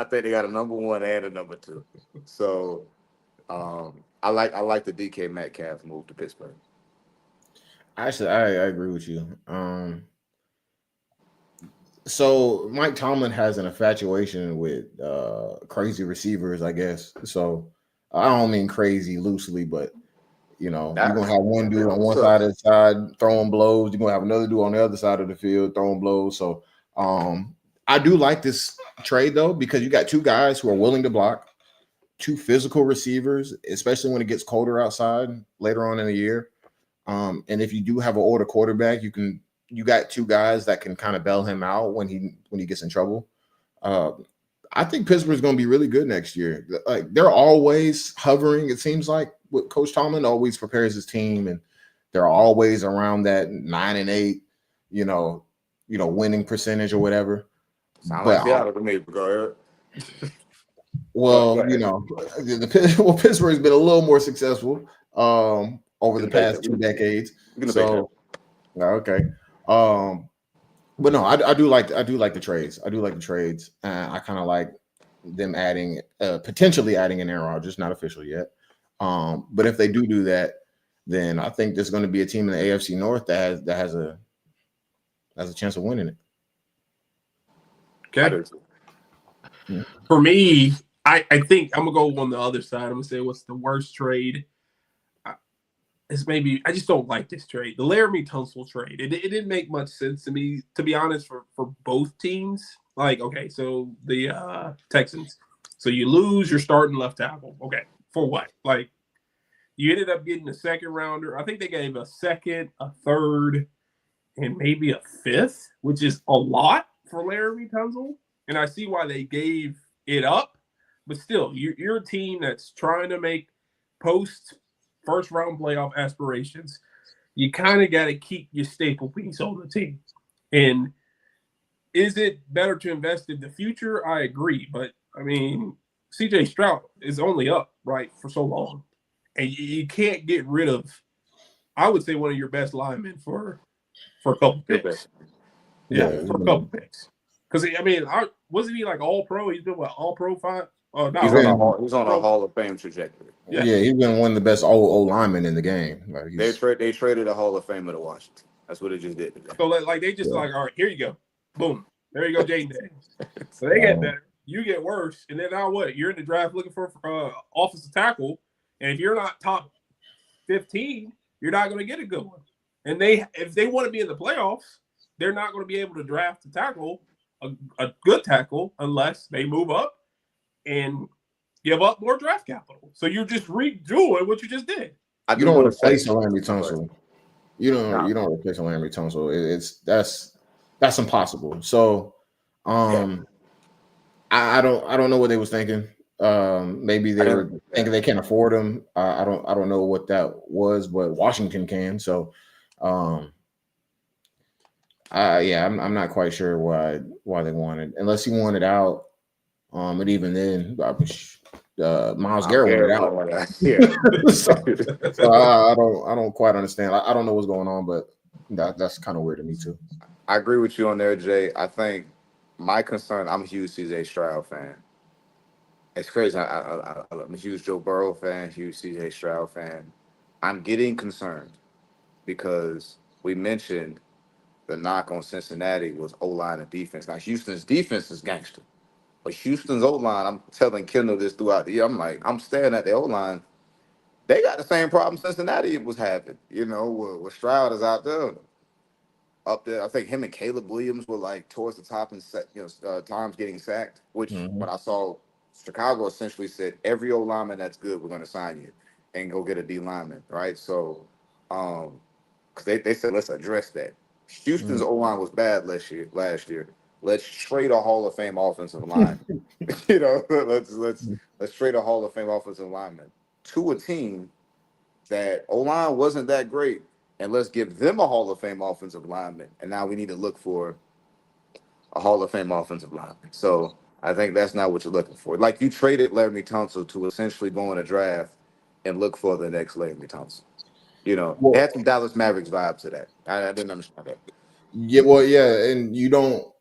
think they got a number one and a number two. So, I like the DK Metcalf move to Pittsburgh. Actually, I agree with you. So Mike Tomlin has an infatuation with crazy receivers, I guess. So I don't mean crazy loosely, but you're gonna have one dude on one side of the side throwing blows. You're gonna have another dude on the other side of the field throwing blows. So I do like this trade though, because you got two guys who are willing to block, two physical receivers, especially when it gets colder outside later on in the year. And if you do have an older quarterback, you got two guys that can kind of bail him out when he gets in trouble. I think Pittsburgh's going to be really good next year. Like they're always hovering. It seems like with Coach Tomlin always prepares his team, and they're always around that 9-8, winning percentage or whatever. Sound like Seattle to me, go ahead. Well, Pittsburgh's been a little more successful over the past 2 decades. So, okay. But no, I do like the trades. I do like the trades. I kind of like them potentially adding an Aaron Rodgers, not official yet. But if they do that, then I think there's going to be a team in the AFC North that has a chance of winning it. Okay. For me, I think I'm gonna go on the other side. I'm gonna say what's the worst trade. I just don't like this trade. The Laramie Tunsil trade. It didn't make much sense to me, to be honest, for both teams. Like, okay, so the Texans. So you lose your starting left tackle. Okay, for what? Like, you ended up getting a second rounder. I think they gave a second, a third, and maybe a fifth, which is a lot for Laramie Tunsil. And I see why they gave it up. But still, you're a team that's trying to make first round playoff aspirations. You kind of got to keep your staple piece on the team. And is it better to invest in the future? I agree. But, I mean, CJ Stroud is only up, right, for so long. And you can't get rid of, I would say, one of your best linemen for a couple picks. Yeah, for a couple picks. Because, I mean, wasn't he like all-pro? He's been, all-pro 5? Oh, no. He's on a Hall of Fame trajectory. Yeah, he's been one of the best old linemen in the game. Like they traded a Hall of Famer to Washington. That's what it just did today. So like they just like, all right, here you go, boom, there you go, Jaden Daniels. So they get better, you get worse, and then now what? You're in the draft looking for offensive tackle, and if you're not top 15, you're not going to get a good one. And if they want to be in the playoffs, they're not going to be able to draft a good tackle unless they move up and give up more draft capital. So you're just redoing what you just did. You don't replace Laramie Tunsil. You don't replace Laramie Tunsil. That's impossible. So I don't know what they was thinking. Maybe I they were didn't. thinking they can't afford him. I don't know what that was, but Washington can. So, um, I'm not quite sure why they wanted, unless he wanted out. And even then, Miles I'm Garrett wanted Garrett out. going that. Yeah. So I don't quite understand. I don't know what's going on, but that's kind of weird to me too. I agree with you on there, Jay. I think my concern. I'm a huge CJ Stroud fan. It's crazy. I'm a huge Joe Burrow fan, huge CJ Stroud fan. I'm getting concerned because we mentioned the knock on Cincinnati was O line and defense. Now Houston's defense is gangster, but Houston's O line. I'm telling Kendall this throughout the year. I'm like, I'm staring at the O line. They got the same problem Cincinnati was having. Where Stroud is out there, up there. I think him and Caleb Williams were like towards the top and times getting sacked. Which when Mhm. I saw Chicago essentially said every O lineman that's good, we're going to sign you and go get a D lineman, right? So, because they said let's address that. Houston's Mhm. O line was bad Last year, let's trade a Hall of Fame offensive line. Let's trade a Hall of Fame offensive lineman to a team that O line wasn't that great, and let's give them a Hall of Fame offensive lineman. And now we need to look for a Hall of Fame offensive lineman. So I think that's not what you're looking for. Like you traded Laramie Tunsil to essentially go in a draft and look for the next Laramie Tunsil. It Well, had some Dallas Mavericks vibe to that. I didn't understand that. yeah, and you don't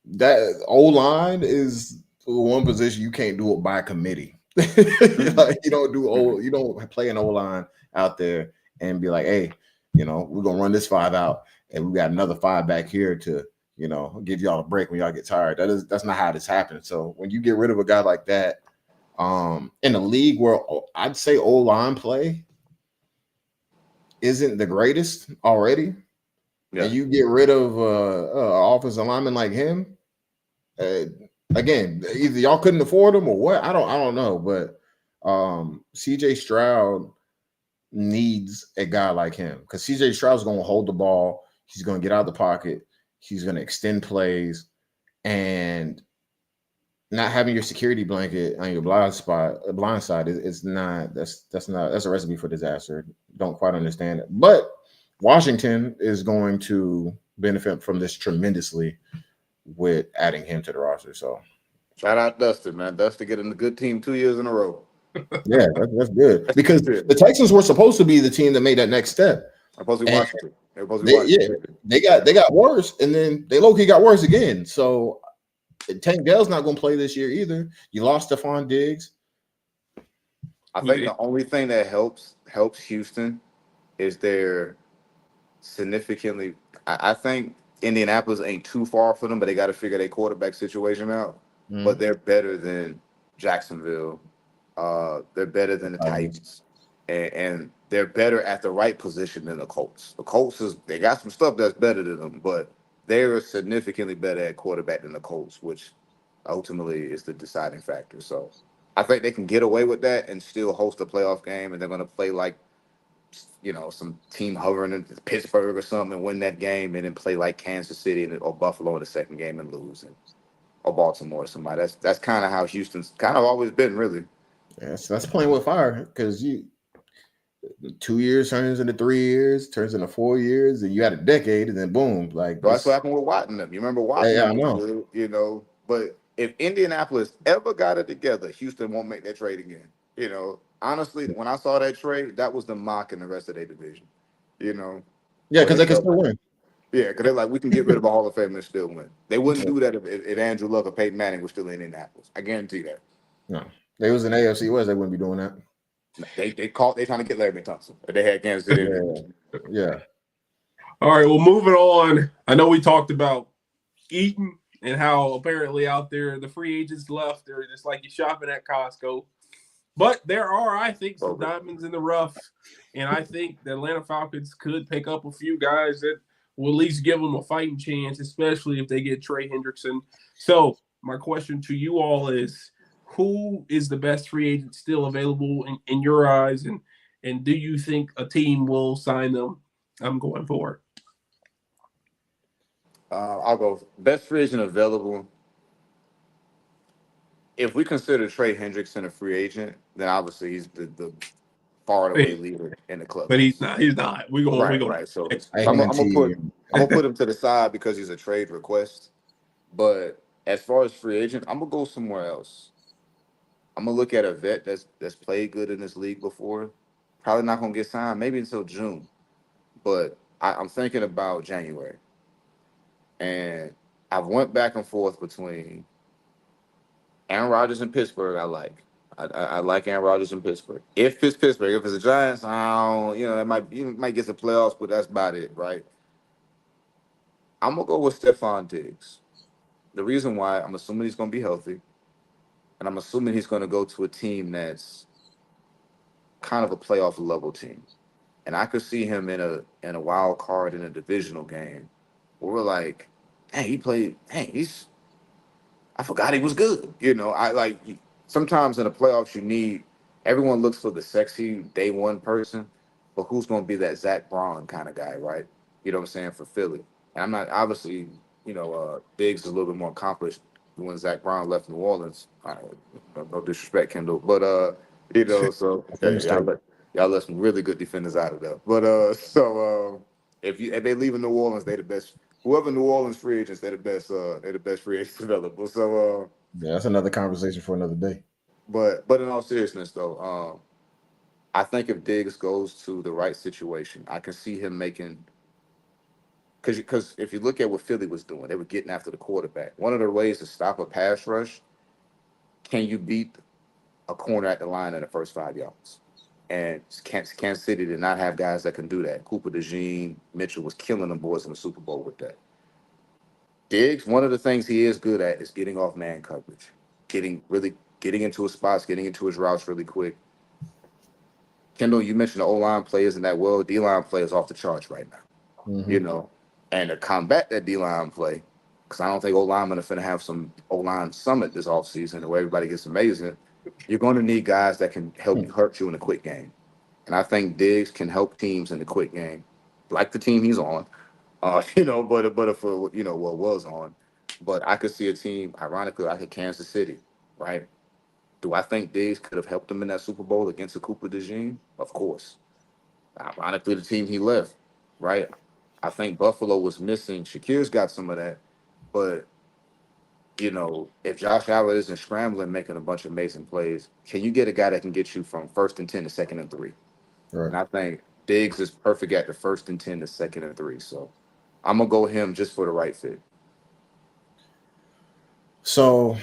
that O line is one position you can't do it by committee. Mhm. Like Mhm. you don't play an O line out there and be like, hey, we're gonna run this five out and we got another five back here to give y'all a break when y'all get tired. That's not how this happens. So when you get rid of a guy like that, in a league where I'd say O line play isn't the greatest already, Yeah. and you get rid of offensive lineman like him, uh, again, either y'all couldn't afford him or what. I don't know, but CJ Stroud needs a guy like him because CJ Stroud's going to hold the ball. He's going to get out of the pocket. He's going to extend plays, and not having your security blanket on your blind side is not that's a recipe for disaster. Don't quite understand it, but Washington is going to benefit from this tremendously with adding him to the roster. So Shout out Dustin, man. Dustin getting a good team 2 years in a row. yeah, that's good because Yeah. the Texans were supposed to be the team that made that next step, I'm supposed to be and Washington. They're supposed to be yeah, Washington. they got worse, and then they low key got worse again. So Tank Dell's not going to play this year either. You lost Stephon Diggs. I think the only thing that helps Houston is their significantly. I think Indianapolis ain't too far for them, but they got to figure their quarterback situation out. But Mhm. they're better than Jacksonville. They're better than the Titans, and they're better at the right position than the Colts. The Colts they got some stuff that's better than them, but they're significantly better at quarterback than the Colts, which ultimately is the deciding factor. So I think they can get away with that and still host a playoff game, and they're going to play like some team hovering in Pittsburgh or something and win that game, and then play like Kansas City or Buffalo in the second game and lose, or Baltimore or somebody. That's kind of how Houston's kind of always been, really. Yes, that's playing with fire because you 2 years turns into 3 years, turns into 4 years, and you had a decade, and then boom, like So that's what this. happened with Wattenham. You remember Yeah, I Wattenham was know. good. But if Indianapolis ever got it together, Houston won't make that trade again. Honestly, when I saw that trade, that was the mock in the rest of their division. You know, Yeah, where because they they can felt still like, win. yeah, because they're like, we can get rid of a Hall of Fame and still win. They wouldn't do that if Andrew Luck or Peyton Manning was still in Indianapolis. I guarantee that. No, they was in AFC West. They wouldn't be doing that. They trying to get Larry Thompson. They had Kansas City in the Yeah, division. yeah. All right, well, moving on. I know we talked about Eaton and how apparently out there the free agents left. They're just like you're shopping at Costco. But there are, I think, some Okay. diamonds in the rough. And I think the Atlanta Falcons could pick up a few guys that will at least give them a fighting chance, especially if they get Trey Hendrickson. So, my question to you all is who is the best free agent still available in your eyes? And do you think a team will sign them? I'm going for I'll go best free agent available. if we consider Trey Hendrickson a free agent, then obviously he's the far and away leader in the But he's clubhouse. not. He's not. We Right, gonna. right. So, I so I'm guarantee gonna put you. I'm gonna put him to the side because he's a trade request. But as far as free agent, I'm gonna go somewhere else. I'm gonna look at a vet that's played good in this league before. Probably not gonna get signed, maybe until June. But I'm thinking about January, and I've went back and forth between Aaron Rodgers in Pittsburgh. I like Aaron Rodgers in Pittsburgh. If it's Pittsburgh, if it's the Giants, I don't, that you might get some playoffs, but that's about it, right? I'm gonna go with Stephon Diggs. The reason why, I'm assuming he's gonna be healthy, and I'm assuming he's gonna go to a team that's kind of a playoff level team. And I could see him in a wild card in a divisional game where we're like, hey, he played, hey, I forgot he was good. I like sometimes in the playoffs you need everyone looks for the sexy day one person, but who's gonna be that Zach Braun kind of guy, right? You know what I'm saying, for Philly. And I'm not obviously, Diggs is a little bit more accomplished when Zach Braun left New Orleans. No disrespect, Kendall. But so hey, Understood. y'all let some really good defenders out of there. But if they leave in New Orleans, they the best. Whoever New Orleans free agents, they're the best free agents available. So Yeah, that's another conversation for another day. but in all seriousness though, I think if Diggs goes to the right situation, I can see him making because if you look at what Philly was doing, they were getting after the quarterback. One of the ways to stop a pass rush, can you beat a corner at the line in the first 5 yards? And Kansas City did not have guys that can do that. Cooper DeJean, Mitchell was killing them boys in the Super Bowl with that. Diggs, one of the things he is good at is getting off man coverage, getting into his spots, getting into his routes really quick. Kendall, you mentioned the O-line players in that world. D-line players off the charts right now, Mhm. And to combat that D-line play, because I don't think O-linemen are finna have some O-line summit this offseason where everybody gets amazing, you're going to need guys that can help you hurt you in a quick game. And I think Diggs can help teams in the quick game, like the team he's on, but for, what was on. But I could see a team, ironically, like a Kansas City, right? Do I think Diggs could have helped them in that Super Bowl against a Cooper DeJean? Of course. Ironically, the team he left, right? I think Buffalo was missing. Shakir's got some of that, but if Josh Allen isn't scrambling, making a bunch of amazing plays, can you get a guy that can get you from 1st and 10 to 2nd and 3? Right. And I think Diggs is perfect at the 1st and 10 to 2nd and 3. So I'm gonna go him just for the right fit. So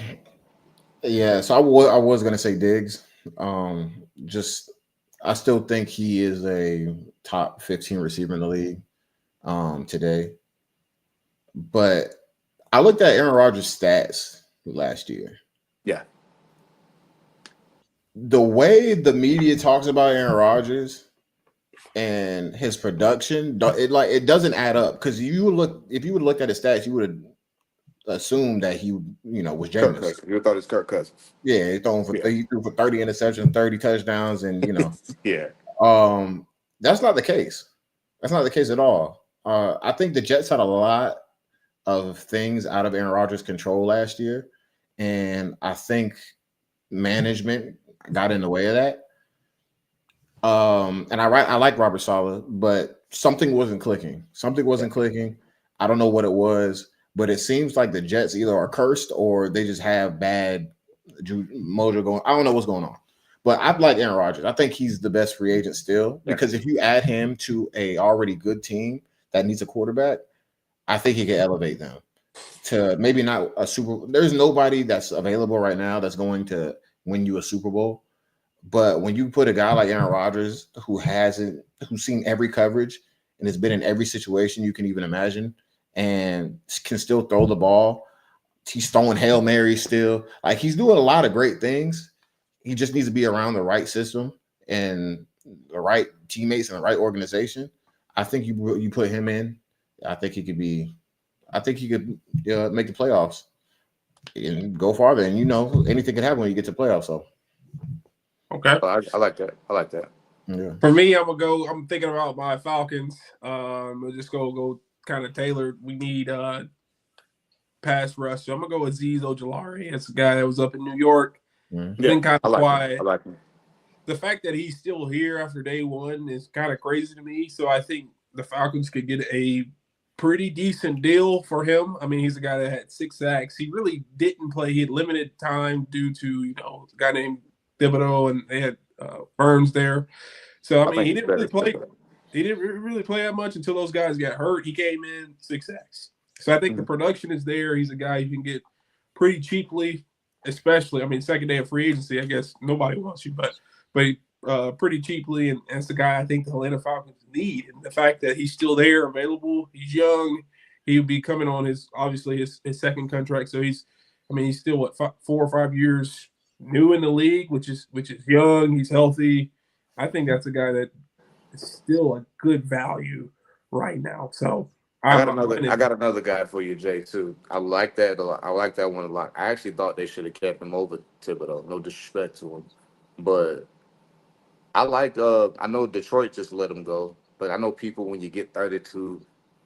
yeah, so I was gonna say Diggs. Just I still think he is a top 15 receiver in the league today. But I looked at Aaron Rodgers' stats last year. Yeah, The way the media talks about Aaron Rodgers and his production, it doesn't add up. Because if you would look at his stats, you would have assumed that he was Kirk Jameis. Cousins. You thought it's Kirk Cousins? Yeah, Yeah. he threw for 30 interceptions, 30 touchdowns, and Yeah. that's not the case. That's not the case at all. I think the Jets had a lot of things out of Aaron Rodgers' control last year, and I think management got in the way of that. And I like Robert Saleh, but something wasn't clicking. Something wasn't clicking. I don't know what it was, but it seems like the Jets either are cursed or they just have bad mojo going. I don't know what's going on. But I like Aaron Rodgers. I think he's the best free agent still because if you add him to a already good team that needs a quarterback, I think he can elevate them to maybe not a Super. There's nobody that's available right now that's going to win you a Super Bowl. But when you put a guy like Aaron Rodgers who's seen every coverage and has been in every situation you can even imagine and can still throw the ball, he's throwing Hail Mary still. Like he's doing a lot of great things. He just needs to be around the right system and the right teammates and the right organization. I think you put him in. I think he could be. I think he could make the playoffs and go farther. And anything can happen when you get to playoffs. So Okay. I like that. I like that. yeah. For me, I'm thinking about my Falcons. We'll just go kind of tailored. We need pass rush. So I'm gonna go with Azeez Ojulari. That's a guy that was up in New York. Mhm. Been kind I of like quiet. him. I like him. The fact that he's still here after day one is kind of crazy to me. So I think the Falcons could get a pretty decent deal for him. I mean, he's a guy that had 6 sacks. He really didn't play. He had limited time due to, a guy named Thibodeau, and they had Burns there. So, I mean, think he he's didn't really better. play. He didn't really play that much until those guys got hurt. He came in 6 sacks. So I think the production is there. He's a guy you can get pretty cheaply, especially, I mean, second day of free agency. I guess nobody wants you, but pretty cheaply, and that's the guy I think the Atlanta Falcons need. And the fact that he's still there, available, he's young. He'll be coming on his second contract, so he's still 4 or 5 years new in the league, which is young. He's healthy. I think that's a guy that is still a good value right now. So I got another guy for you, Jay, too. I like that a lot. I like that one a lot. I actually thought they should have kept him over Thibodeau. No disrespect to him, but I like. I know Detroit just let him go, but I know people when you get 32,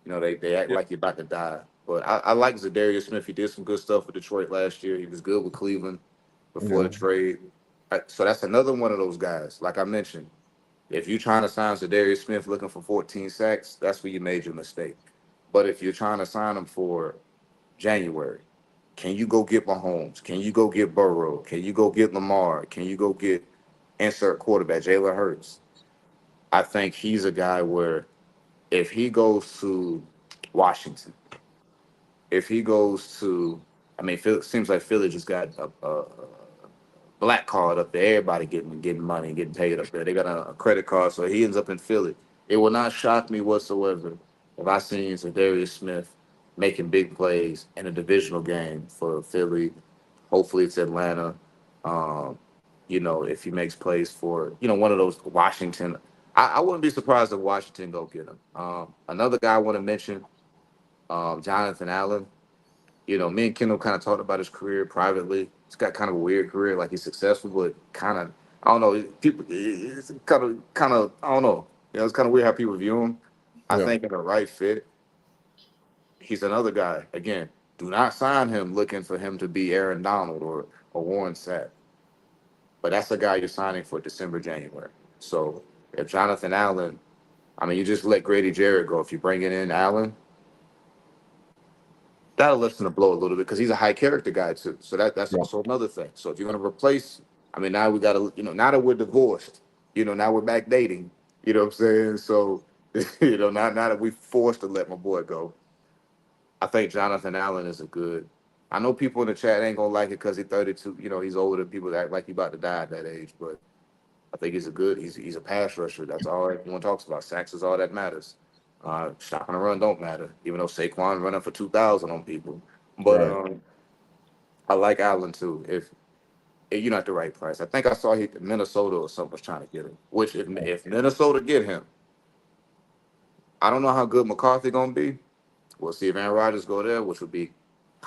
they act like you're about to die. But I like Zadarius Smith. He did some good stuff with Detroit last year. He was good with Cleveland before the trade. So that's another one of those guys. Like I mentioned, if you're trying to sign Zadarius Smith looking for 14 sacks, that's where you made your mistake. But if you're trying to sign him for January, can you go get Mahomes? Can you go get Burrow? Can you go get Lamar? Can you go get insert quarterback, Jalen Hurts? I think he's a guy where if he goes to Washington, if he goes to, it seems like Philly just got a black card up there. Everybody getting money, getting paid up there. They got a credit card, so he ends up in Philly. It will not shock me whatsoever if I seen Zadarius Smith making big plays in a divisional game for Philly. Hopefully it's Atlanta. If he makes plays for, one of those Washington. I wouldn't be surprised if Washington go get him. Another guy I want to mention, Jonathan Allen. Me and Kendall kind of talked about his career privately. He's got kind of a weird career. Like he's successful, but kind of, I don't know. People, it's kind of, I don't know. It's kind of weird how people view him. I think in the right fit, he's another guy. Again, do not sign him looking for him to be Aaron Donald or Warren Sapp. But that's the guy you're signing for December, January. So if Jonathan Allen, you just let Grady Jarrett go. If you bring in Allen, that'll lessen the blow a little bit because he's a high character guy too. So that's also another thing. So if you're going to replace, now we got to, now that we're divorced, now we're back dating, you know what I'm saying? So, now that we're forced to let my boy go, I think Jonathan Allen is a good. I know people in the chat ain't going to like it because he's 32, he's older. People act like he's about to die at that age, but I think he's a pass rusher. That's all everyone talks about. Sacks is all that matters. Stopping the run don't matter, even though Saquon running for 2,000 on people. But I like Allen too. If you're not the right price, I think I saw Minnesota or something was trying to get him. Which if Minnesota get him, I don't know how good McCarthy gonna be. We'll see if Aaron Rodgers go there, which would be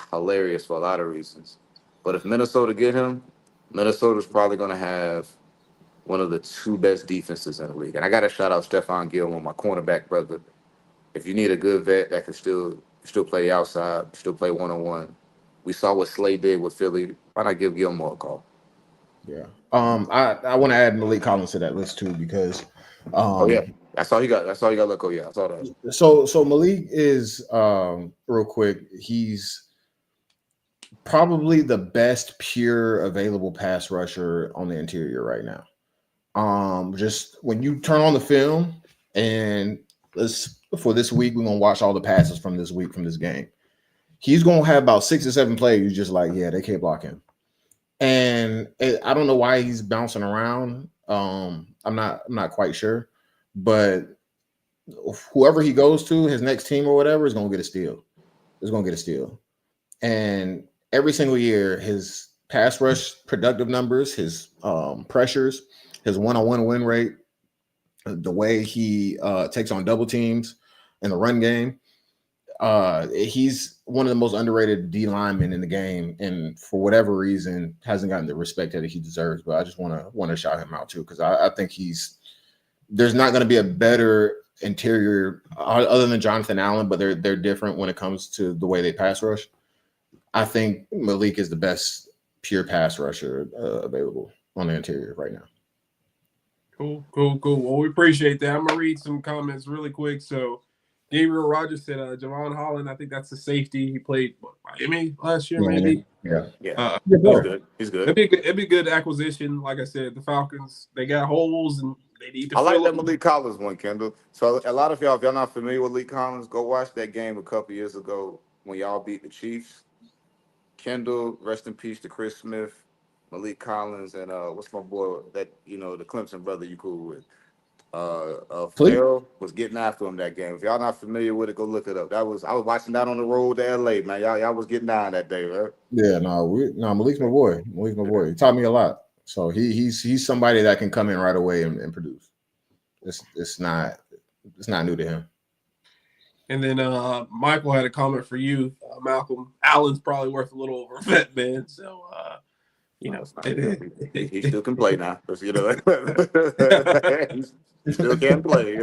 hilarious for a lot of reasons. But if Minnesota get him, Minnesota's probably gonna have one of the 2 best defenses in the league. And I got to shout out Stephon Gilmore, my cornerback brother. If you need a good vet that can still play outside, still play one-on-one, we saw what Slay did with Philly. Why not give Gilmore a call? Yeah. I want to add Malik Collins to that list too because I saw you got let go. Yeah, I saw that. So Malik is real quick, he's probably the best pure available pass rusher on the interior right now. Just when you turn on the film and for this week, we're gonna watch all the passes from this week from this game. He's gonna have about 6 or 7 plays. You're just like, yeah, they can't block him. And I don't know why he's bouncing around. I'm not quite sure, but whoever he goes to, his next team or whatever, is gonna get a steal. And every single year, his pass rush productive numbers, his pressures, his one-on-one win rate, the way he takes on double teams in the run game. He's one of the most underrated D linemen in the game, and for whatever reason, hasn't gotten the respect that he deserves. But I just want to shout him out too because I think there's not going to be a better interior other than Jonathan Allen, but they're different when it comes to the way they pass rush. I think Malik is the best pure pass rusher available on the interior right now. Cool. Well, we appreciate that. I'm gonna read some comments really quick. So, Gabriel Rogers said, Javon Holland. I think that's the safety. He played Miami last year, maybe. Yeah. He's good. He's good. It'd be a good acquisition. Like I said, the Falcons, they got holes and they need to. I like fill that them. Malik Collins one, Kendall. So a lot of y'all, if y'all not familiar with Malik Collins, go watch that game a couple years ago when y'all beat the Chiefs. Kendall, rest in peace to Chris Smith, Malik Collins, and what's my boy that the Clemson brother you cool with? Phil was getting after him that game. If y'all not familiar with it, go look it up. I was watching that on the road to LA, man. Y'all was getting down that day, right? Yeah, Malik's my boy. Malik's my boy. He taught me a lot. So he's somebody that can come in right away and produce. It's not new to him. And then Michael had a comment for you, Malcolm. Allen's probably worth a little over a vet, man. So he still can play now. He still can play.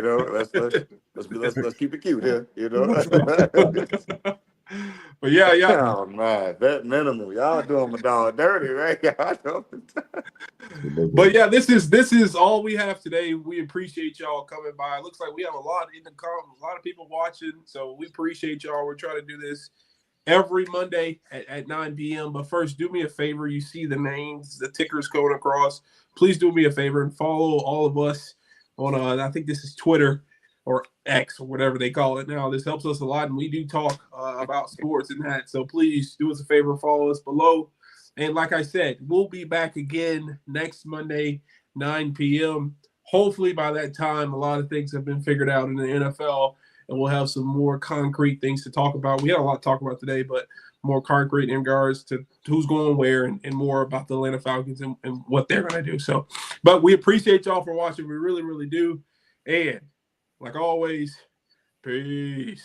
Let's keep it cute here. But yeah. Oh man, that minimal. Y'all doing my dog dirty, right? But yeah, this is all we have today. We appreciate y'all coming by. It looks like we have a lot of people watching, so we appreciate y'all. We're trying to do this every Monday at 9 p.m. But first, do me a favor. You see the names, the tickers going across. Please do me a favor and follow all of us on, I think this is Twitter or X or whatever they call it now. This helps us a lot, and we do talk about sports and that. So please do us a favor and follow us below. And like I said, we'll be back again next Monday, 9 p.m. Hopefully by that time, a lot of things have been figured out in the NFL, and we'll have some more concrete things to talk about. We had a lot to talk about today, but more concrete in regards to who's going where and more about the Atlanta Falcons and what they're going to do. So, but we appreciate y'all for watching. We really, really do. And like always, peace.